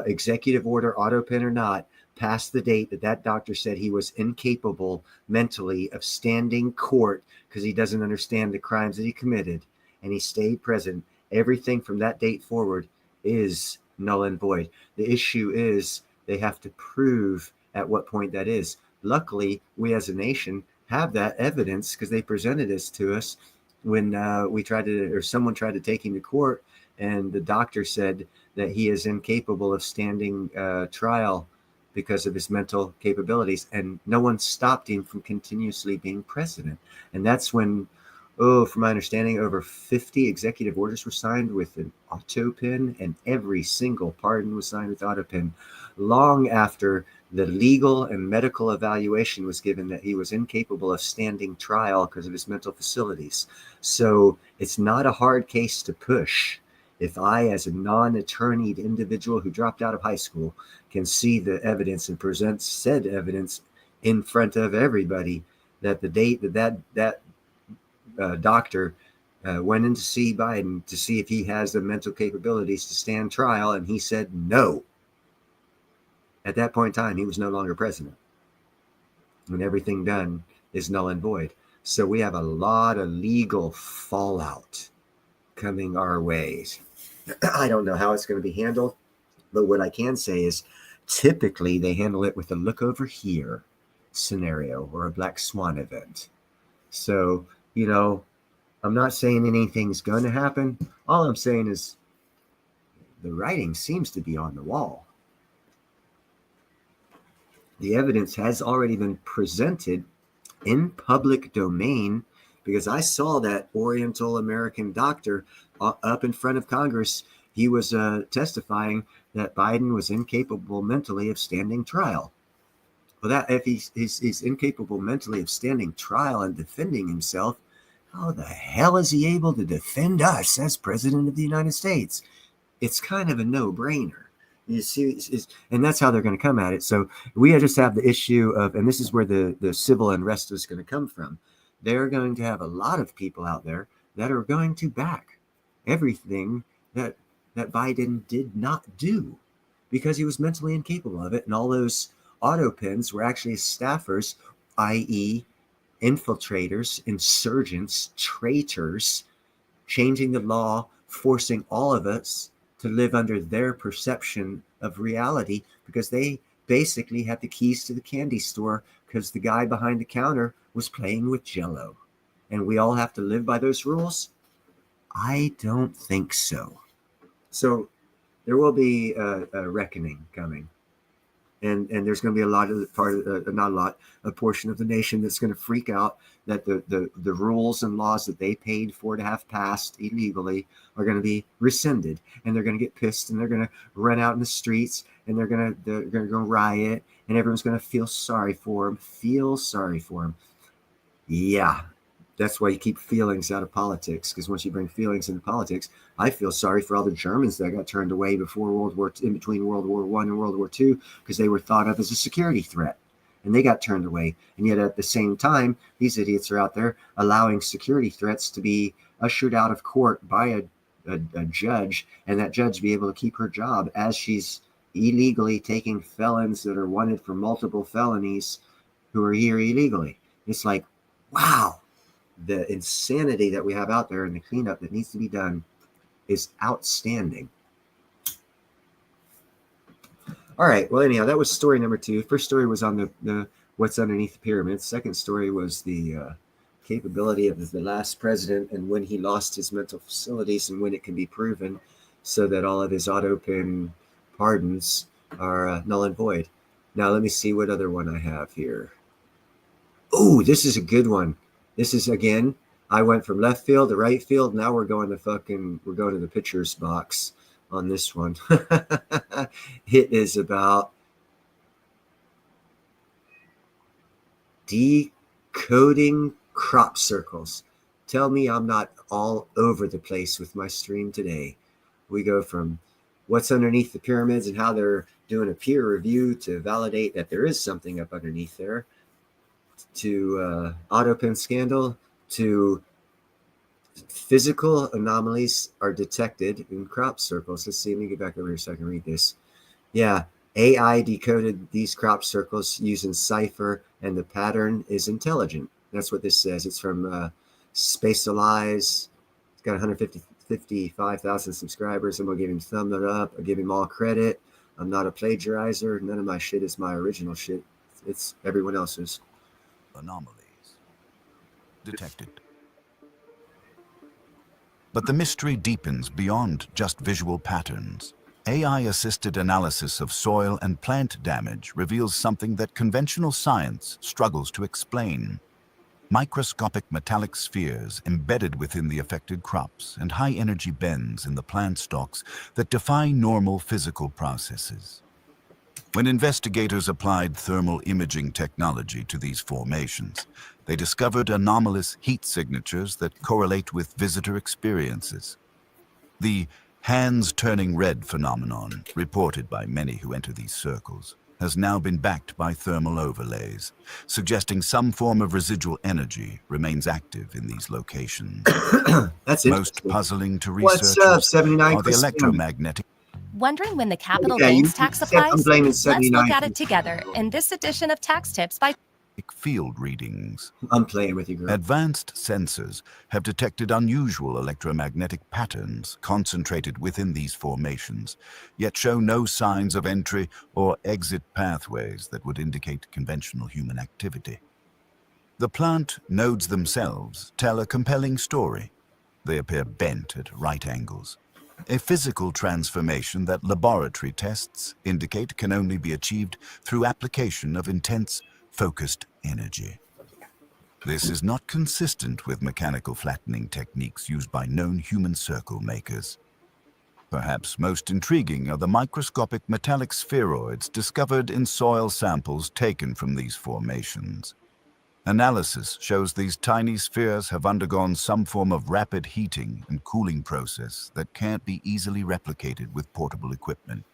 executive order, auto pen or not, past the date that doctor said he was incapable mentally of standing court because he doesn't understand the crimes that he committed, and he stayed present. Everything from that date forward is null and void. The issue is they have to prove at what point that is. Luckily, we as a nation have that evidence because they presented this to us when someone tried to take him to court, and the doctor said that he is incapable of standing trial because of his mental capabilities, and no one stopped him from continuously being president. And that's when, from my understanding, over 50 executive orders were signed with an auto pen, and every single pardon was signed with auto pen long after the legal and medical evaluation was given that he was incapable of standing trial because of his mental facilities. So it's not a hard case to push. If I, as a non-attorneyed individual who dropped out of high school, can see the evidence and present said evidence in front of everybody that the date that doctor went in to see Biden to see if he has the mental capabilities to stand trial, and he said no. At that point in time, he was no longer president. And everything done is null and void. So we have a lot of legal fallout coming our ways. I don't know how it's going to be handled, but what I can say is typically they handle it with a look over here scenario or a black swan event. So, I'm not saying anything's going to happen. All I'm saying is the writing seems to be on the wall. The evidence has already been presented in public domain because I saw that Oriental American doctor up in front of Congress. He was testifying that Biden was incapable mentally of standing trial. Well, that if he's incapable mentally of standing trial and defending himself, how the hell is he able to defend us as president of the United States? It's kind of a no-brainer. You see, and that's how they're going to come at it. So we just have the issue of, and this is where the civil unrest is going to come from. They're going to have a lot of people out there that are going to back everything that Biden did not do because he was mentally incapable of it. And all those auto pens were actually staffers, i.e. infiltrators, insurgents, traitors, changing the law, forcing all of us to live under their perception of reality because they basically had the keys to the candy store because the guy behind the counter was playing with Jell-O. And we all have to live by those rules? I don't think so. So there will be a reckoning coming. And there's going to be a portion of the nation that's going to freak out that the rules and laws that they paid for to have passed illegally are going to be rescinded, and they're going to get pissed, and they're going to run out in the streets, and they're going to go riot, and everyone's going to feel sorry for them. Yeah, that's why you keep feelings out of politics, because once you bring feelings into politics, I feel sorry for all the Germans that got turned away in between World War I and World War II, because they were thought of as a security threat. And they got turned away. And yet at the same time, these idiots are out there allowing security threats to be ushered out of court by a judge, and that judge be able to keep her job as she's illegally taking felons that are wanted for multiple felonies who are here illegally. It's like, wow, the insanity that we have out there and the cleanup that needs to be done is outstanding. All right. Well, anyhow, that was story number 2. First story was on the what's underneath the pyramids. Second story was the capability of the last president and when he lost his mental facilities and when it can be proven, so that all of his auto-pin pardons are null and void. Now, let me see what other one I have here. Oh, this is a good one. This is, again, I went from left field to right field. Now we're going to the pitcher's box on this one. It is about decoding crop circles. Tell me I'm not all over the place with my stream today. We go from what's underneath the pyramids and how they're doing a peer review to validate that there is something up underneath there, to autopin scandal, to physical anomalies are detected in crop circles. Let's see, let me get back over here so I can read this. Yeah, AI decoded these crop circles using Cypher, and the pattern is intelligent. That's what this says. It's from Spatialize. It's got 155,000 subscribers. I'm going to give him a thumb up. I give him all credit. I'm not a plagiarizer. None of my shit is my original shit. It's everyone else's. Anomalies detected. But the mystery deepens beyond just visual patterns. AI-assisted analysis of soil and plant damage reveals something that conventional science struggles to explain. Microscopic metallic spheres embedded within the affected crops and high-energy bends in the plant stalks that defy normal physical processes. When investigators applied thermal imaging technology to these formations, they discovered anomalous heat signatures that correlate with visitor experiences. The hands turning red phenomenon, reported by many who enter these circles, has now been backed by thermal overlays, suggesting some form of residual energy remains active in these locations. That's most puzzling to researchers are the electromagnetic. Wondering when the capital Yeah, gains you tax said applies? I'm blaming Let's look 79. at it together in this edition of Tax Tips by field readings. I'm playing with you, girl. Advanced sensors have detected unusual electromagnetic patterns concentrated within these formations, yet show no signs of entry or exit pathways that would indicate conventional human activity. The plant nodes themselves tell a compelling story. They appear bent at right angles. A physical transformation that laboratory tests indicate can only be achieved through application of intense, focused energy. This is not consistent with mechanical flattening techniques used by known human circle makers. Perhaps most intriguing are the microscopic metallic spheroids discovered in soil samples taken from these formations. Analysis shows these tiny spheres have undergone some form of rapid heating and cooling process that can't be easily replicated with portable equipment.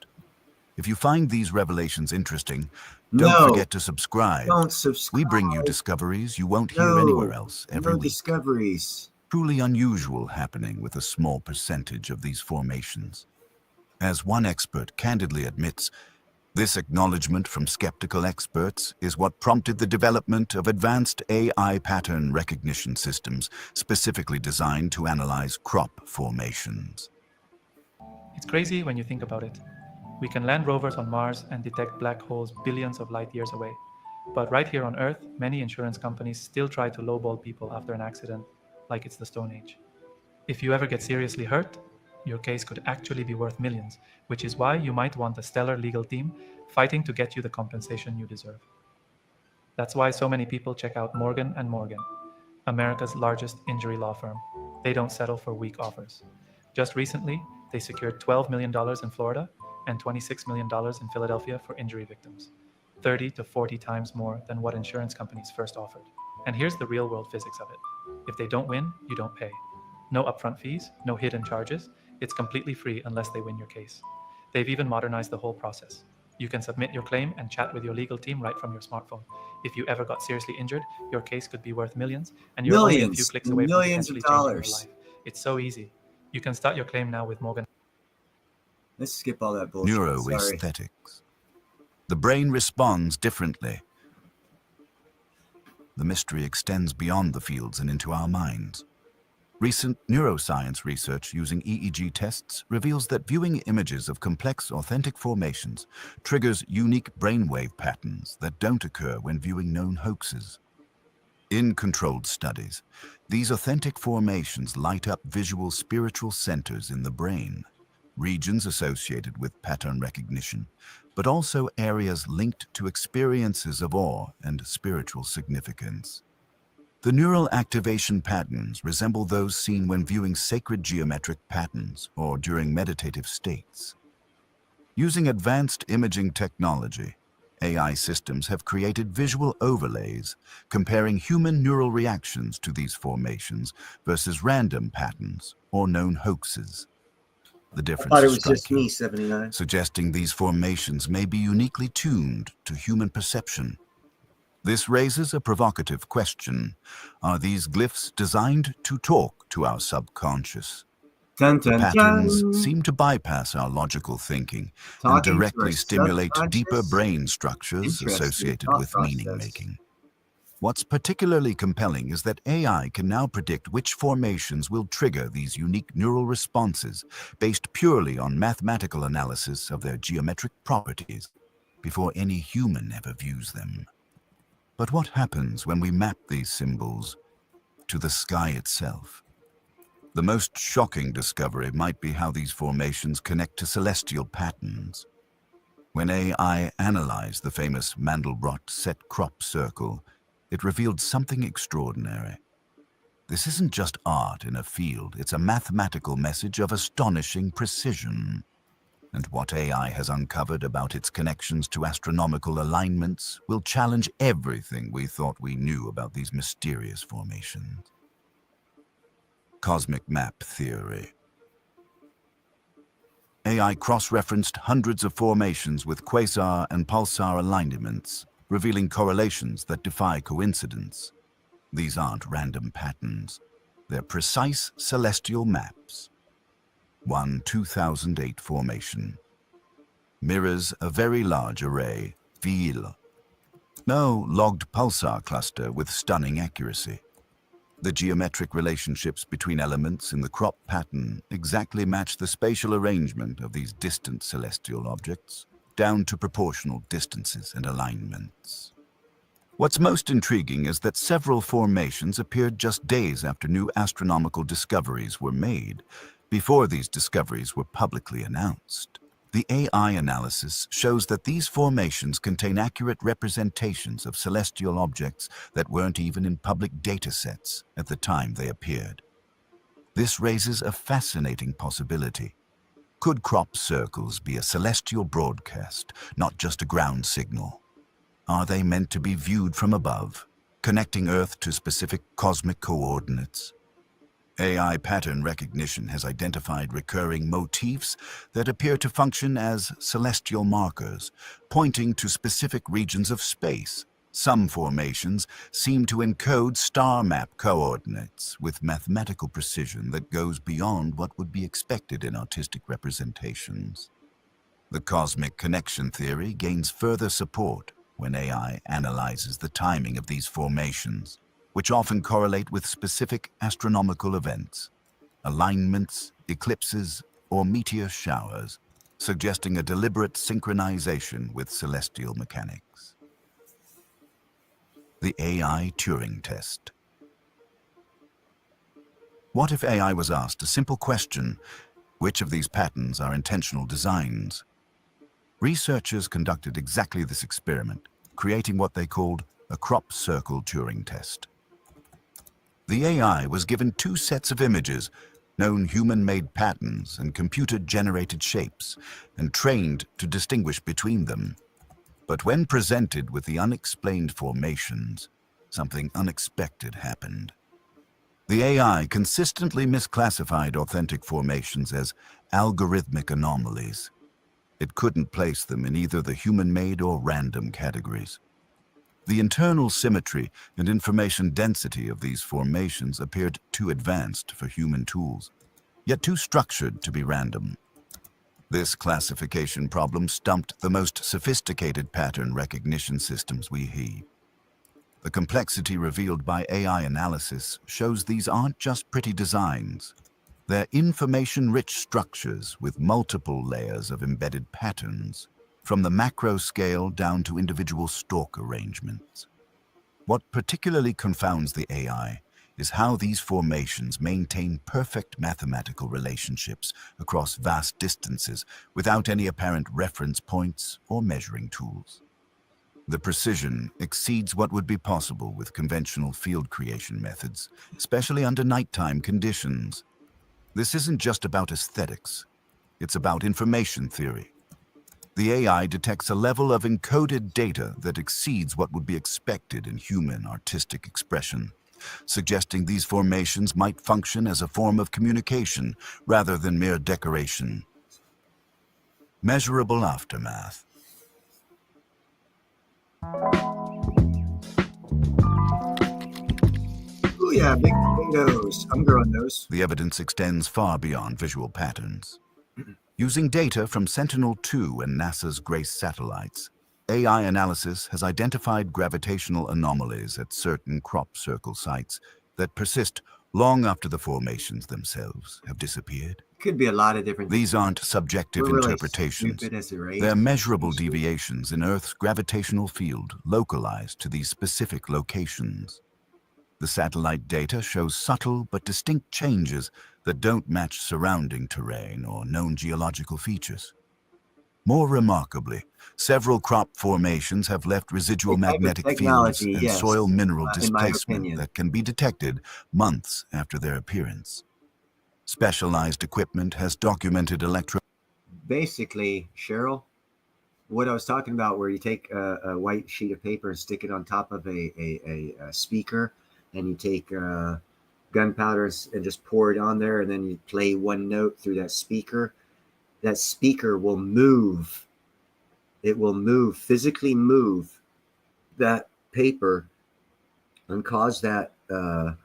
If you find these revelations interesting, don't forget to subscribe. Don't subscribe. We bring you discoveries you won't hear anywhere else every week. Discoveries. Truly unusual happening with a small percentage of these formations. As one expert candidly admits, this acknowledgement from skeptical experts is what prompted the development of advanced AI pattern recognition systems specifically designed to analyze crop formations. It's crazy when you think about it. We can land rovers on Mars and detect black holes billions of light years away. But right here on Earth, many insurance companies still try to lowball people after an accident, like it's the Stone Age. If you ever get seriously hurt, your case could actually be worth millions, which is why you might want a stellar legal team fighting to get you the compensation you deserve. That's why so many people check out Morgan & Morgan. America's largest injury law firm. They don't settle for weak offers. Just recently, they secured $12 million in Florida and $26 million in Philadelphia for injury victims, 30 to 40 times more than what insurance companies first offered. And here's the real-world physics of it. If they don't win, you don't pay. No upfront fees, no hidden charges. It's completely free unless they win your case. They've even modernized the whole process. You can submit your claim and chat with your legal team right from your smartphone. If you ever got seriously injured, your case could be worth millions, and you're only a few clicks away from potentially changing your life. It's so easy. You can start your claim now with Morgan. Let's skip all that bullshit. Neuroaesthetics. The brain responds differently. The mystery extends beyond the fields and into our minds. Recent neuroscience research using EEG tests reveals that viewing images of complex, authentic formations triggers unique brainwave patterns that don't occur when viewing known hoaxes. In controlled studies, these authentic formations light up visual spiritual centers in the brain, regions associated with pattern recognition, but also areas linked to experiences of awe and spiritual significance. The neural activation patterns resemble those seen when viewing sacred geometric patterns or during meditative states. Using advanced imaging technology, AI systems have created visual overlays comparing human neural reactions to these formations versus random patterns or known hoaxes. The difference I thought it is was just striking, me, 79. suggesting these formations may be uniquely tuned to human perception. This raises a provocative question. Are these glyphs designed to talk to our subconscious? Dun, dun, Patterns dun. seem to bypass our logical thinking Talking and to our directly stimulate deeper subconscious? brain structures Interesting associated thought with process. meaning-making. What's particularly compelling is that AI can now predict which formations will trigger these unique neural responses based purely on mathematical analysis of their geometric properties before any human ever views them. But what happens when we map these symbols to the sky itself? The most shocking discovery might be how these formations connect to celestial patterns. When AI analyzed the famous Mandelbrot set crop circle, it revealed something extraordinary. This isn't just art in a field, it's a mathematical message of astonishing precision. And what AI has uncovered about its connections to astronomical alignments will challenge everything we thought we knew about these mysterious formations. Cosmic map theory. AI cross-referenced hundreds of formations with quasar and pulsar alignments, revealing correlations that defy coincidence. These aren't random patterns. They're precise celestial maps. One 2008 formation mirrors a very large array, Ville. No logged pulsar cluster with stunning accuracy. The geometric relationships between elements in the crop pattern exactly match the spatial arrangement of these distant celestial objects, down to proportional distances and alignments. What's most intriguing is that several formations appeared just days after new astronomical discoveries were made, before these discoveries were publicly announced. The AI analysis shows that these formations contain accurate representations of celestial objects that weren't even in public datasets at the time they appeared. This raises a fascinating possibility. Could crop circles be a celestial broadcast, not just a ground signal? Are they meant to be viewed from above, connecting Earth to specific cosmic coordinates? AI pattern recognition has identified recurring motifs that appear to function as celestial markers, pointing to specific regions of space. Some formations seem to encode star map coordinates with mathematical precision that goes beyond what would be expected in artistic representations. The cosmic connection theory gains further support when AI analyzes the timing of these formations, which often correlate with specific astronomical events, alignments, eclipses, or meteor showers, suggesting a deliberate synchronization with celestial mechanics. The AI Turing test. What if AI was asked a simple question: which of these patterns are intentional designs? Researchers conducted exactly this experiment, creating what they called a crop circle Turing test. The AI was given two sets of images, known human-made patterns and computer-generated shapes, and trained to distinguish between them. But when presented with the unexplained formations, something unexpected happened. The AI consistently misclassified authentic formations as algorithmic anomalies. It couldn't place them in either the human-made or random categories. The internal symmetry and information density of these formations appeared too advanced for human tools, yet too structured to be random. This classification problem stumped the most sophisticated pattern recognition systems we have. The complexity revealed by AI analysis shows these aren't just pretty designs. They're information-rich structures with multiple layers of embedded patterns, from the macro scale down to individual stalk arrangements. What particularly confounds the AI is how these formations maintain perfect mathematical relationships across vast distances without any apparent reference points or measuring tools. The precision exceeds what would be possible with conventional field creation methods, especially under nighttime conditions. This isn't just about aesthetics, it's about information theory. The AI detects a level of encoded data that exceeds what would be expected in human artistic expression, suggesting these formations might function as a form of communication rather than mere decoration. Measurable aftermath. Oh yeah, big potatoes. I'm growing those. The evidence extends far beyond visual patterns. Using data from Sentinel-2 and NASA's GRACE satellites, AI analysis has identified gravitational anomalies at certain crop circle sites that persist long after the formations themselves have disappeared. Could be a lot of different These aren't subjective We're really interpretations. stupid as a race. They're measurable deviations in Earth's gravitational field localized to these specific locations. The satellite data shows subtle but distinct changes that don't match surrounding terrain or known geological features. More remarkably, several crop formations have left residual The type of magnetic fields technology, and yes, soil mineral in my displacement opinion. that can be detected months after their appearance. Specialized equipment has documented Basically, Cheryl, what I was talking about, where you take a white sheet of paper and stick it on top of a speaker, and you take gunpowder and just pour it on there, and then you play one note through that speaker. That speaker will move. It will move, physically move that paper and cause that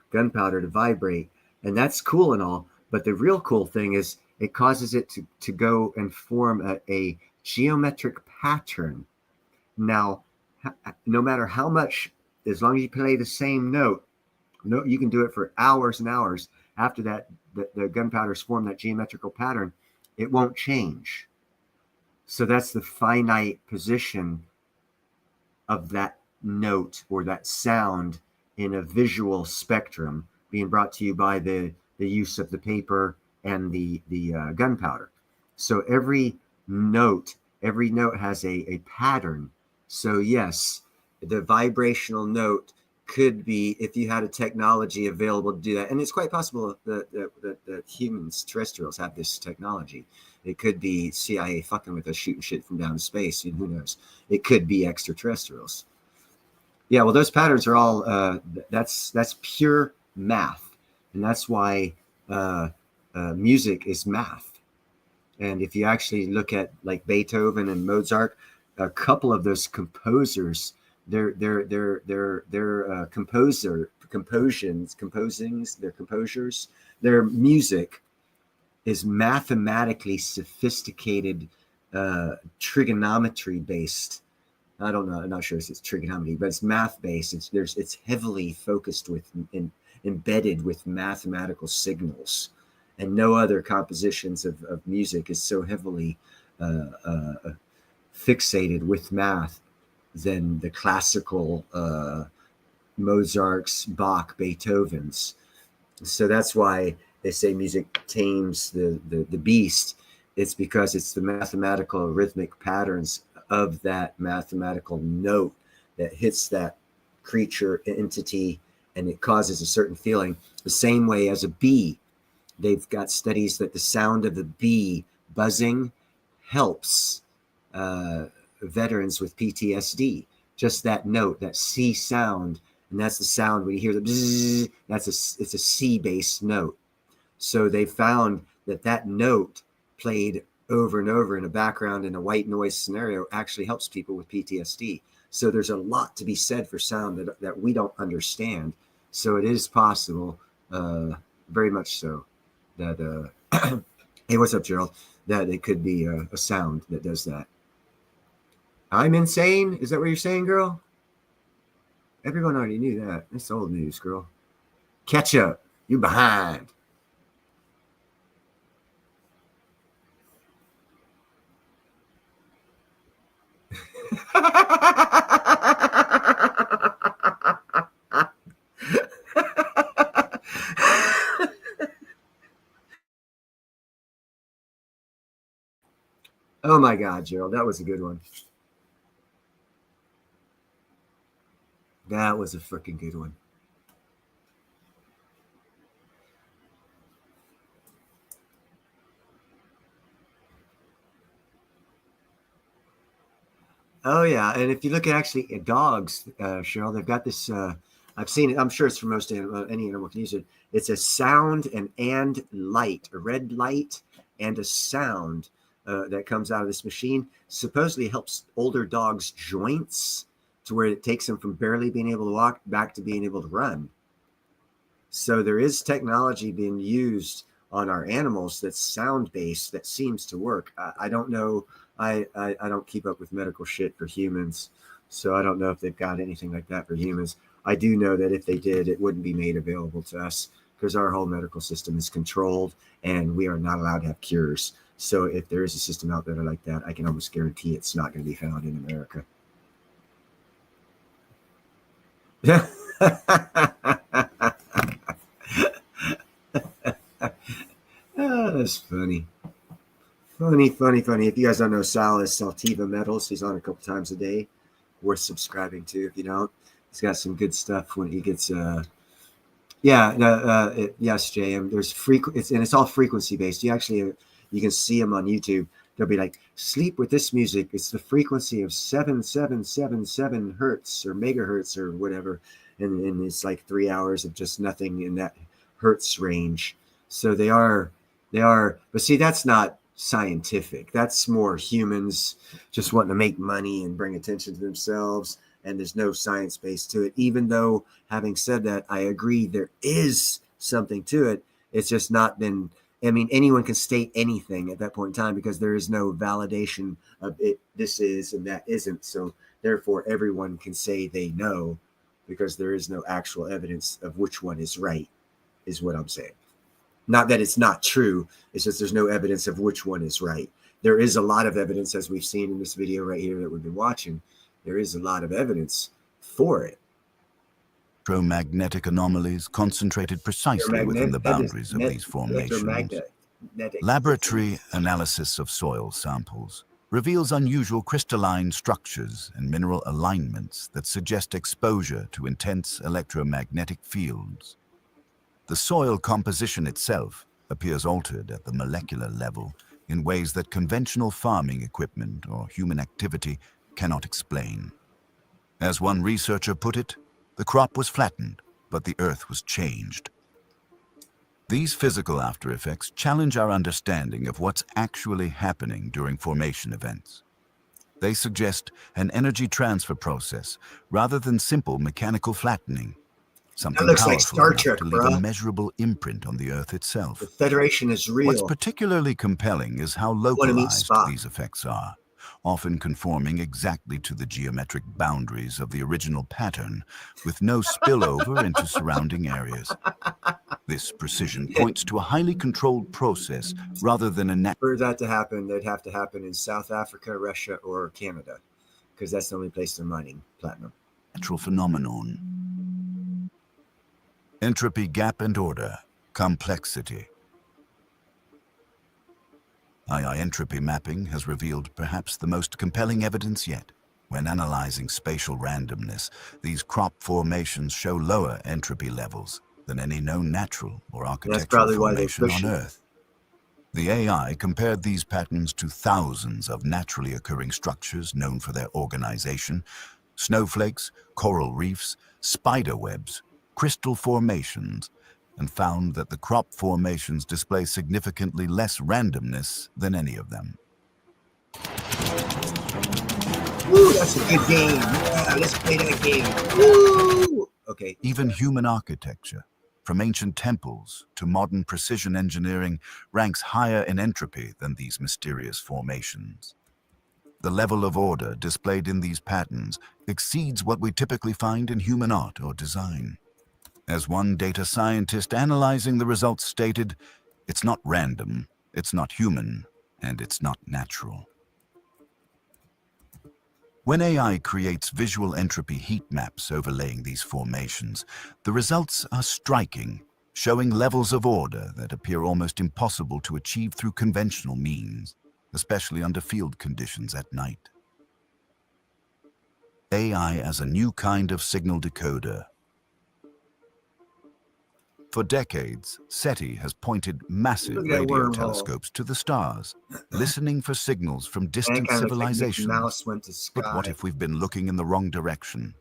gunpowder to vibrate. And that's cool and all. But the real cool thing is it causes it to go and form a geometric pattern. Now, no matter how much, as long as you play the same note, you can do it for hours and hours. After that, the gunpowder's formed that geometrical pattern, it won't change. So that's the finite position of that note or that sound in a visual spectrum being brought to you by the use of the paper and the gunpowder. So every note has a pattern. So yes, the vibrational note could be, if you had a technology available to do that, and it's quite possible that humans, terrestrials, have this technology. It could be CIA fucking with us, shooting shit from down space, and who knows? It could be extraterrestrials. Yeah, well, those patterns are all that's pure math. And that's why music is math. And if you actually look at like Beethoven and Mozart, a couple of those composers, their music is mathematically sophisticated, trigonometry based. I don't know. I'm not sure if it's trigonometry, but it's math based. It's heavily focused with embedded with mathematical signals, and no other compositions of music is so heavily fixated with math than the classical Mozart's, Bach, Beethoven's. So that's why they say music tames the beast. It's because it's the mathematical rhythmic patterns of that mathematical note that hits that creature entity and it causes a certain feeling. The same way as a bee. They've got studies that the sound of the bee buzzing helps veterans with PTSD. Just that note, that C sound, and that's the sound when you hear the bzzz, it's a C-based note. So they found that note played over and over in a background in a white noise scenario actually helps people with PTSD. So there's a lot to be said for sound that we don't understand. So it is possible, very much so, that hey, what's up, Gerald? That it could be a sound that does that. I'm insane? Is that what you're saying, girl? Everyone already knew that. That's old news, girl. Catch up. You behind. Oh my God, Gerald, that was a good one. That was a freaking good one. Oh yeah, and if you look at actually at dogs, Cheryl, they've got this. I've seen it. I'm sure it's for most any animal can use it. It's a sound and light, a red light and a sound that comes out of this machine. Supposedly helps older dogs' joints to where it takes them from barely being able to walk back to being able to run. So there is technology being used on our animals that's sound based that seems to work. I don't know. I don't keep up with medical shit for humans, so I don't know if they've got anything like that for humans. I do know that if they did, it wouldn't be made available to us because our whole medical system is controlled and we are not allowed to have cures. So if there is a system out there like that, I can almost guarantee it's not going to be found in America. Oh, that's funny. Funny. If you guys don't know, Sal is Saltiva Metals. He's on a couple times a day. Worth subscribing to if you don't. He's got some good stuff when he gets yes, JM. There's it's all frequency based. You can see him on YouTube. They'll be like, sleep with this music. It's the frequency of 7777 hertz or megahertz or whatever. And it's like 3 hours of just nothing in that hertz range. So they are, but see, that's not scientific. That's more humans just wanting to make money and bring attention to themselves. And there's no science base to it. Even though, having said that, I agree there is something to it. It's just not been, I mean, anyone can state anything at that point in time because there is no validation of it. This is and that isn't. So therefore, everyone can say they know because there is no actual evidence of which one is right, is what I'm saying. Not that it's not true. It's just there's no evidence of which one is right. There is a lot of evidence, as we've seen in this video right here that we've been watching. There is a lot of evidence for it. Electromagnetic anomalies concentrated precisely within the boundaries of these formations. Laboratory analysis of soil samples reveals unusual crystalline structures and mineral alignments that suggest exposure to intense electromagnetic fields. The soil composition itself appears altered at the molecular level in ways that conventional farming equipment or human activity cannot explain. As one researcher put it, the crop was flattened, but the earth was changed. These physical after effects challenge our understanding of what's actually happening during formation events. They suggest an energy transfer process rather than simple mechanical flattening. Something that looks powerful like Star Trek, to leave a measurable imprint on the earth itself. The Federation is real. What's particularly compelling is how localized these effects are, often conforming exactly to the geometric boundaries of the original pattern, with no spillover into surrounding areas. This precision points to a highly controlled process rather than a natural. For that to happen, they'd have to happen in South Africa, Russia, or Canada, because that's the only place they're mining platinum. Natural phenomenon. Entropy gap and order, complexity. II entropy mapping has revealed perhaps the most compelling evidence yet. When analyzing spatial randomness, these crop formations show lower entropy levels than any known natural or architectural probably why they formation push on it. Earth. The AI compared these patterns to thousands of naturally occurring structures known for their organization: snowflakes, coral reefs, spider webs, crystal formations, and found that the crop formations display significantly less randomness than any of them. Woo, that's a good game. Yeah, let's play that game. Woo! Okay. Even human architecture, from ancient temples to modern precision engineering, ranks higher in entropy than these mysterious formations. The level of order displayed in these patterns exceeds what we typically find in human art or design. As one data scientist analyzing the results stated, "It's not random, it's not human, and it's not natural." When AI creates visual entropy heat maps overlaying these formations, the results are striking, showing levels of order that appear almost impossible to achieve through conventional means, especially under field conditions at night. AI as a new kind of signal decoder. For decades, SETI has pointed massive Look at that radio wormhole. telescopes to the stars, listening for signals from distant kind of looks like Mickey civilizations. Mouse went to But what sky. if we've been looking in the wrong direction?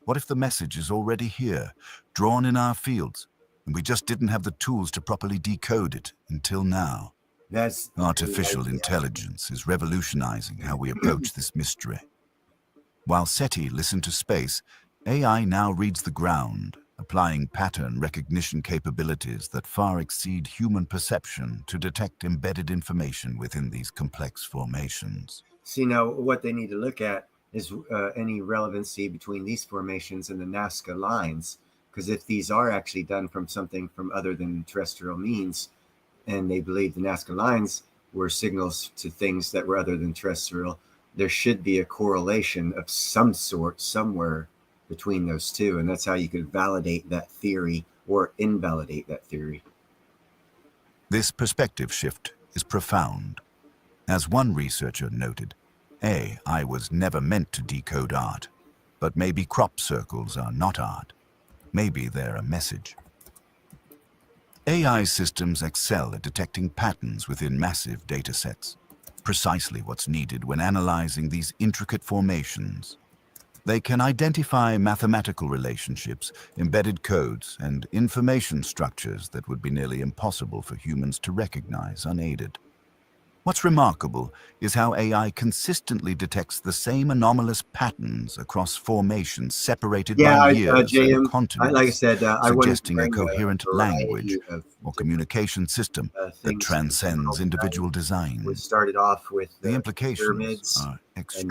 What if the message is already here, drawn in our fields, and we just didn't have the tools to properly decode it until now? That's Artificial intelligence is revolutionizing how we approach this mystery. While SETI listened to space, AI now reads the ground, applying pattern recognition capabilities that far exceed human perception to detect embedded information within these complex formations. See, now what they need to look at is any relevancy between these formations and the Nazca lines. Because if these are actually done from something from other than terrestrial means, and they believe the Nazca lines were signals to things that were other than terrestrial, there should be a correlation of some sort somewhere between those two. And that's how you could validate that theory or invalidate that theory. This perspective shift is profound. As one researcher noted, AI was never meant to decode art, but maybe crop circles are not art. Maybe they're a message. AI systems excel at detecting patterns within massive data sets, precisely what's needed when analyzing these intricate formations. They can identify mathematical relationships, embedded codes, and information structures that would be nearly impossible for humans to recognize unaided. What's remarkable is how AI consistently detects the same anomalous patterns across formations separated by years and continents, like I said, I wanted to suggesting a bring coherent variety language of or communication system that transcends individual design. We started off with The implications pyramids are and the stuff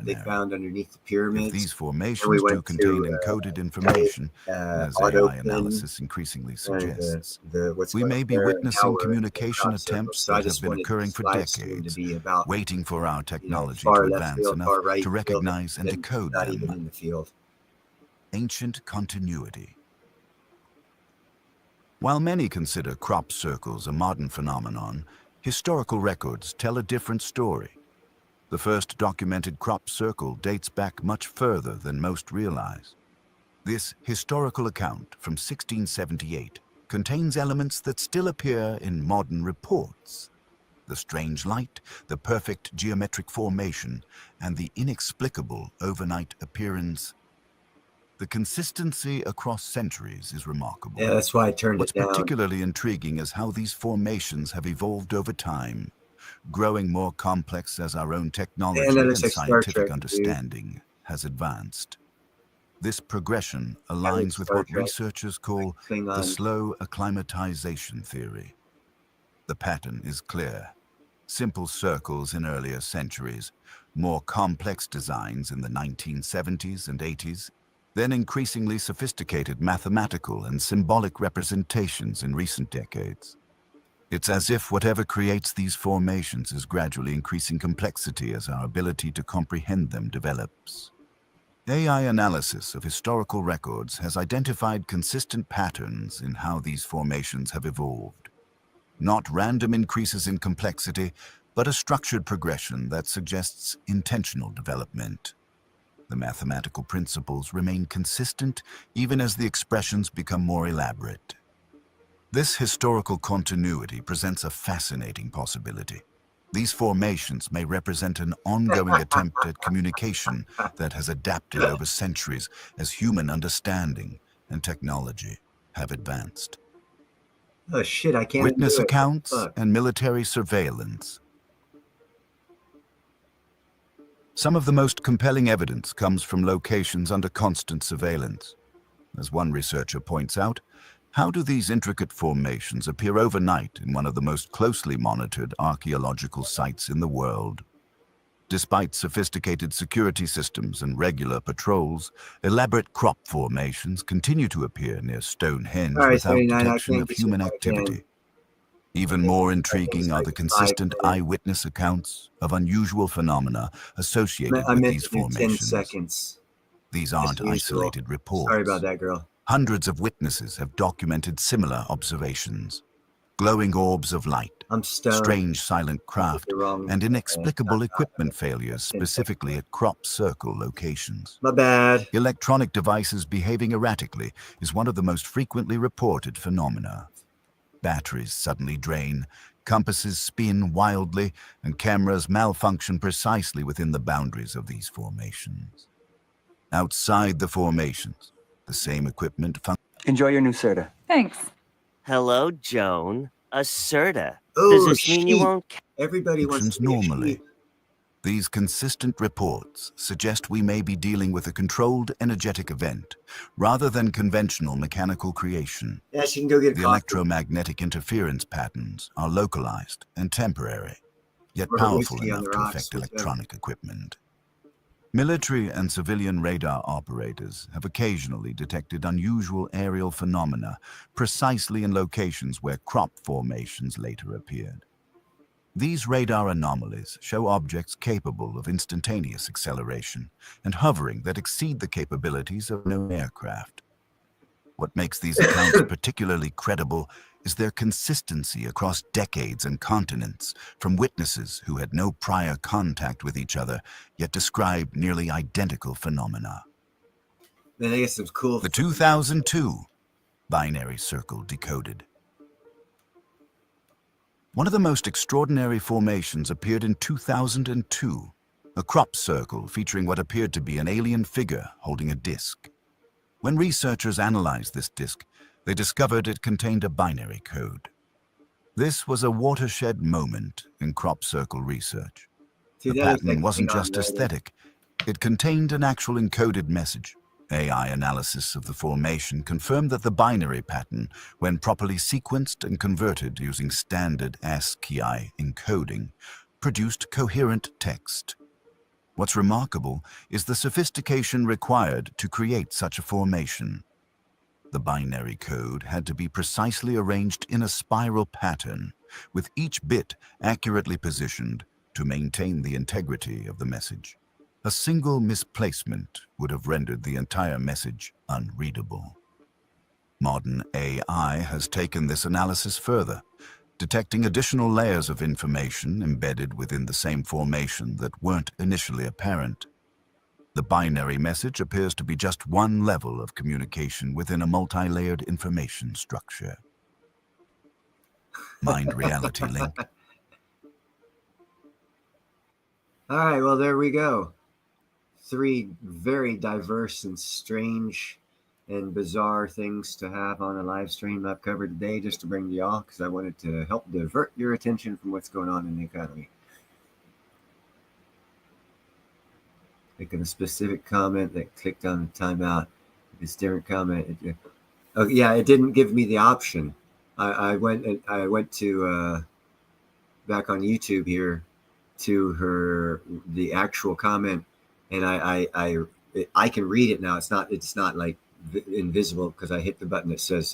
they extraordinary. found underneath the pyramids. If these Then formations we do went contain to, encoded information, as auto AI pin analysis increasingly suggests, what's we going may on be there and how witnessing we're in communication crop circles. attempts So I that have just been wanted occurring this for live stream decades, to be about, waiting for our technology far to left advance field, enough far right to field, recognize and and decode not even them. in the field. Ancient continuity. While many consider crop circles a modern phenomenon, historical records tell a different story. The first documented crop circle dates back much further than most realize. This historical account from 1678 contains elements that still appear in modern reports. The strange light, the perfect geometric formation, and the inexplicable overnight appearance. The consistency across centuries is remarkable. Yeah, that's why I turned What's it down. particularly intriguing is how these formations have evolved over time, growing more complex as our own technology And that and looks like Star scientific Trek, dude. understanding has advanced. This progression aligns with Star what Trek. researchers call the Klingon. slow acclimatization theory. The pattern is clear. Simple circles in earlier centuries, more complex designs in the 1970s and 80s, then increasingly sophisticated mathematical and symbolic representations in recent decades. It's as if whatever creates these formations is gradually increasing complexity as our ability to comprehend them develops. AI analysis of historical records has identified consistent patterns in how these formations have evolved. Not random increases in complexity, but a structured progression that suggests intentional development. The mathematical principles remain consistent even as the expressions become more elaborate. This historical continuity presents a fascinating possibility. These formations may represent an ongoing attempt at communication that has adapted over centuries as human understanding and technology have advanced. Oh shit, I can't Witness do it. accounts Fuck. and military surveillance. Some of the most compelling evidence comes from locations under constant surveillance. As one researcher points out, how do these intricate formations appear overnight in one of the most closely monitored archaeological sites in the world? Despite sophisticated security systems and regular patrols, elaborate crop formations continue to appear near Stonehenge All right, without 79, I detection can't of get you human back in. activity. Even more intriguing are the consistent eyewitness accounts of unusual phenomena associated I with meant these to do 10 formations. seconds. These as aren't usual. isolated reports. Sorry about that, girl. Hundreds of witnesses have documented similar observations. Glowing orbs of light, I'm stoned. strange silent craft, the wrong and inexplicable time. equipment failures specifically at crop circle locations. My bad. Electronic devices behaving erratically is one of the most frequently reported phenomena. Batteries suddenly drain, compasses spin wildly, and cameras malfunction precisely within the boundaries of these formations. Outside the formations, the same equipment Enjoy your new Serta. Thanks. Hello, Joan. A Serta. Oh, Does this mean you sheep. won't? Everybody wants functions to be a normally. sheep. These consistent reports suggest we may be dealing with a controlled energetic event rather than conventional mechanical creation. Yeah, she can go get The coffee. electromagnetic interference patterns are localized and temporary, yet Or powerful whiskey on enough the to rocks, affect whichever. electronic equipment. Military and civilian radar operators have occasionally detected unusual aerial phenomena precisely in locations where crop formations later appeared. These radar anomalies show objects capable of instantaneous acceleration and hovering that exceed the capabilities of known aircraft. What makes these accounts particularly credible is their consistency across decades and continents, from witnesses who had no prior contact with each other, yet described nearly identical phenomena. Then they get some cool. The 2002 binary circle decoded. One of the most extraordinary formations appeared in 2002, a crop circle featuring what appeared to be an alien figure holding a disc. When researchers analyzed this disc, they discovered it contained a binary code. This was a watershed moment in crop circle research. See, The that looks pattern like wasn't Klingon just writing. aesthetic. It contained an actual encoded message. AI analysis of the formation confirmed that the binary pattern, when properly sequenced and converted using standard ASCII encoding, produced coherent text. What's remarkable is the sophistication required to create such a formation. The binary code had to be precisely arranged in a spiral pattern, with each bit accurately positioned to maintain the integrity of the message. A single misplacement would have rendered the entire message unreadable. Modern AI has taken this analysis further, detecting additional layers of information embedded within the same formation that weren't initially apparent. The binary message appears to be just one level of communication within a multi-layered information structure. Mind-reality link. All right, well, there we go. 3 very diverse and strange and bizarre things to have on a live stream I've covered today just to bring to y'all because I wanted to help divert your attention from what's going on in the economy. Clicking a specific comment that clicked on the timeout. This different comment. Oh yeah, it didn't give me the option. I went to back on YouTube here to the actual comment. And I can read it now. It's not like invisible because I hit the button that says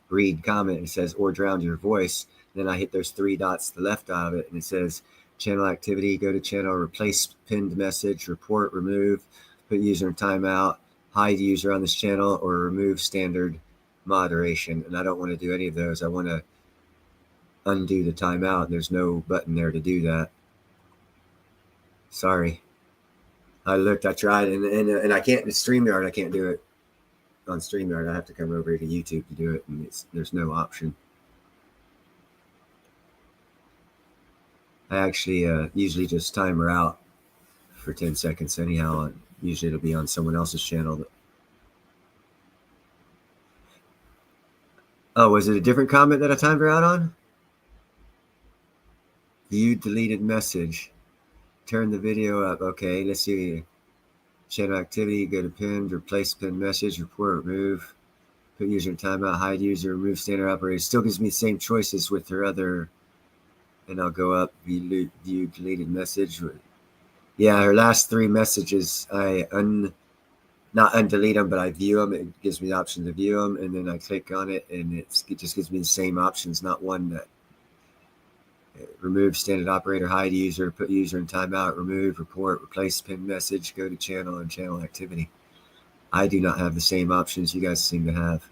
read comment and it says or drown your voice. Then I hit those 3 dots to the left of it and it says channel activity, go to channel, replace pinned message, report, remove, put user in timeout, hide user on this channel, or remove standard moderation. And I don't want to do any of those. I want to undo the timeout. There's no button there to do that. Sorry. I looked, I tried, and I can't. StreamYard, I can't do it on StreamYard. I have to come over to YouTube to do it, and there's no option. I actually usually just time her out for 10 seconds anyhow. And usually it'll be on someone else's channel. Oh, was it a different comment that I timed her out on? View deleted message. Turn the video up. Okay, let's see. Channel activity, go to pinned, replace pinned message, report, remove, put user in timeout, hide user, remove standard operator. Still gives me the same choices with her other, and I'll go up, view deleted message. Yeah, her last 3 messages, I not undelete them, but I view them. It gives me the option to view them, and then I click on it, and it just gives me the same options, not one that remove standard operator, hide user, put user in timeout, remove, report, replace pinned message, go to channel and channel activity. I do not have the same options you guys seem to have.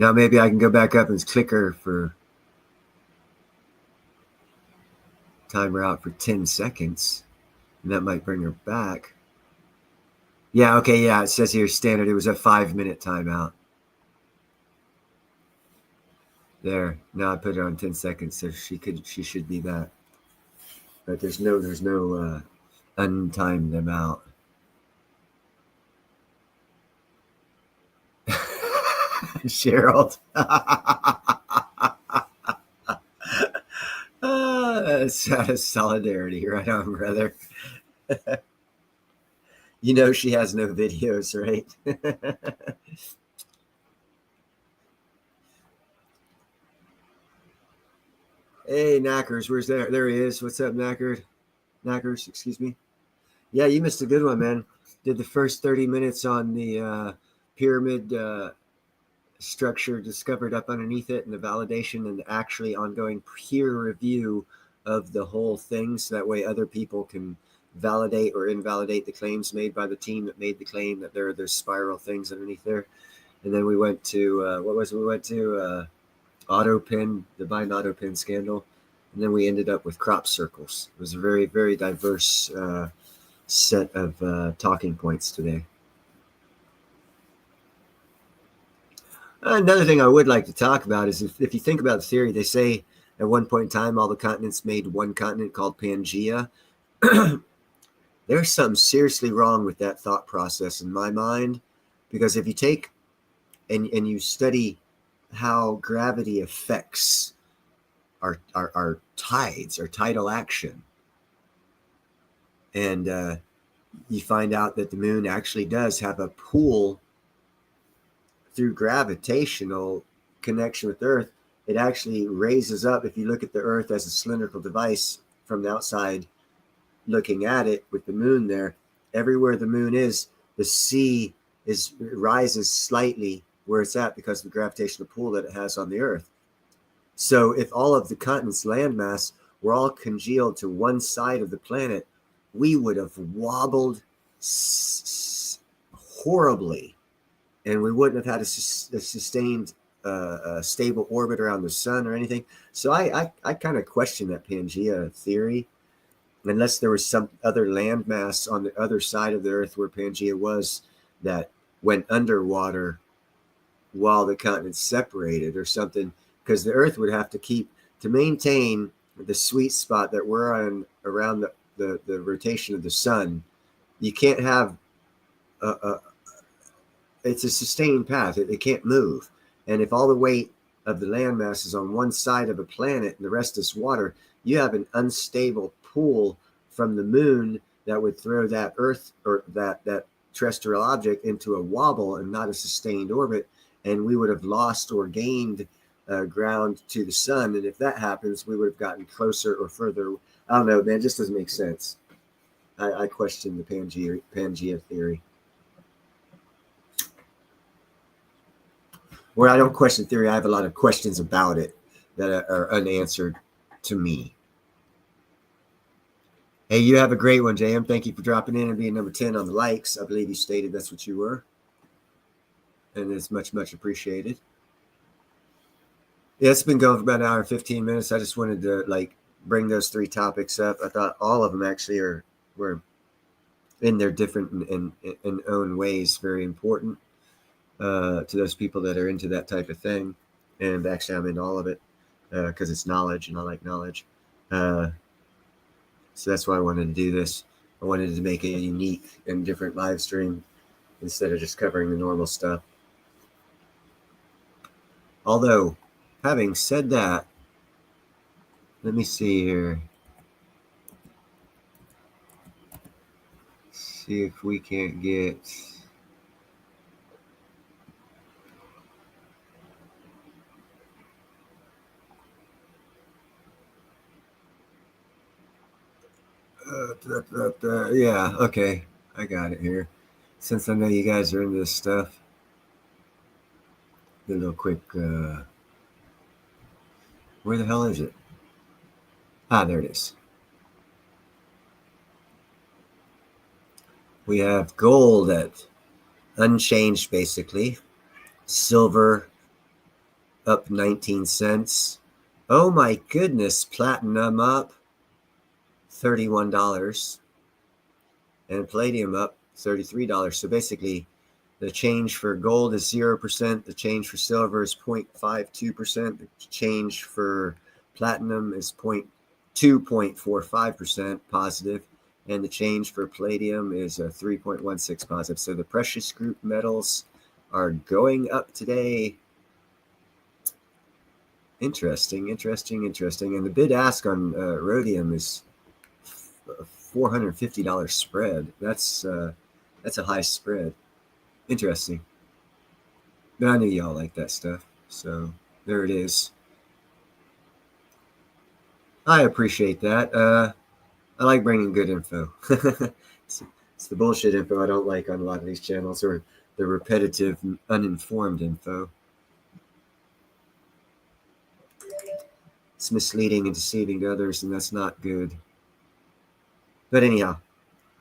Now maybe I can go back up and click her for timer out for 10 seconds. And that might bring her back. Yeah, okay, yeah, it says here standard. It was a 5-minute timeout. There. Now I put it on 10 seconds, so she should be back. But there's no untimed them out. Cheryl. That's out of solidarity. Right on, brother. You know she has no videos, right? Hey, Knackers, where's there? There he is. What's up, Knackers, excuse me. Yeah, you missed a good one, man. Did the first 30 minutes on the pyramid structure discovered up underneath it, and the validation and actually ongoing peer review of the whole thing, so that way other people can validate or invalidate the claims made by the team that made the claim that there are those spiral things underneath there. And then we went to what was it? We went to AutoPin, the Biden AutoPin scandal, and then we ended up with crop circles. It was a very, very diverse set of talking points today. Another thing I would like to talk about is if you think about the theory, they say at one point in time all the continents made one continent called Pangea. There's something seriously wrong with that thought process in my mind, because if you take and you study how gravity affects our tides, our tidal action, and you find out that the moon actually does have a pull through gravitational connection with Earth. It actually raises up. If you look at the Earth as a cylindrical device from the outside, looking at it with the moon there, everywhere the moon is, the sea rises slightly where it's at because of the gravitational pull that it has on the Earth. So if all of the continent's landmass were all congealed to one side of the planet, we would have wobbled horribly, and we wouldn't have had a sustained stable orbit around the sun or anything. So I kind of question that Pangea theory, unless there was some other landmass on the other side of the Earth where Pangea was that went underwater while the continents separated or something, because the Earth would have to maintain the sweet spot that we're on around the rotation of the sun. You can't have it's a sustained path. It can't move. And if all the weight of the landmass is on one side of a planet and the rest is water, you have an unstable pull from the moon that would throw that Earth or that terrestrial object into a wobble and not a sustained orbit. And we would have lost or gained ground to the sun. And if that happens, we would have gotten closer or further. I don't know, man. It just doesn't make sense. I question the Pangea theory. Where I don't question theory, I have a lot of questions about it that are unanswered to me. Hey, you have a great one, JM. Thank you for dropping in and being number 10 on the likes. I believe you stated that's what you were. and it's much, much appreciated. Yeah, it's been going for about an hour and 15 minutes. I just wanted to bring those 3 topics up. I thought all of them actually were in their different and own ways very important to those people that are into that type of thing. And actually, I'm into all of it because it's knowledge, and I like knowledge. So that's why I wanted to do this. I wanted to make a unique and different live stream instead of just covering the normal stuff. Although, having said that, let me see here. See if we can't get... yeah, okay. I got it here. Since I know you guys are into this stuff, a little quick... where the hell is it? Ah, there it is. We have gold at unchanged, basically. Silver up 19 cents. Oh my goodness, platinum up $31. And palladium up $33. So basically, the change for gold is 0%. The change for silver is 0.52%. The change for platinum is 2.45% positive. And the change for palladium is 3.16 positive. So the precious group metals are going up today. Interesting. And the bid ask on rhodium is $450 spread. That's a high spread. Interesting. But I knew y'all like that stuff. So there it is. I appreciate that. I like bringing good info. It's the bullshit info I don't like on a lot of these channels, or the repetitive, uninformed info. It's misleading and deceiving to others, and that's not good. But anyhow,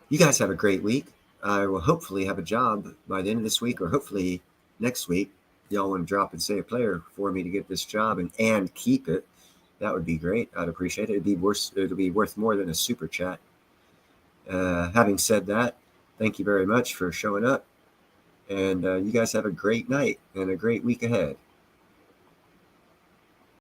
you guys have a great week. I will hopefully have a job by the end of this week, or hopefully next week. Y'all want to drop and say a player for me to get this job and keep it. That would be great. I'd appreciate it. It'll be worth more than a super chat. Having said that, thank you very much for showing up. And you guys have a great night and a great week ahead.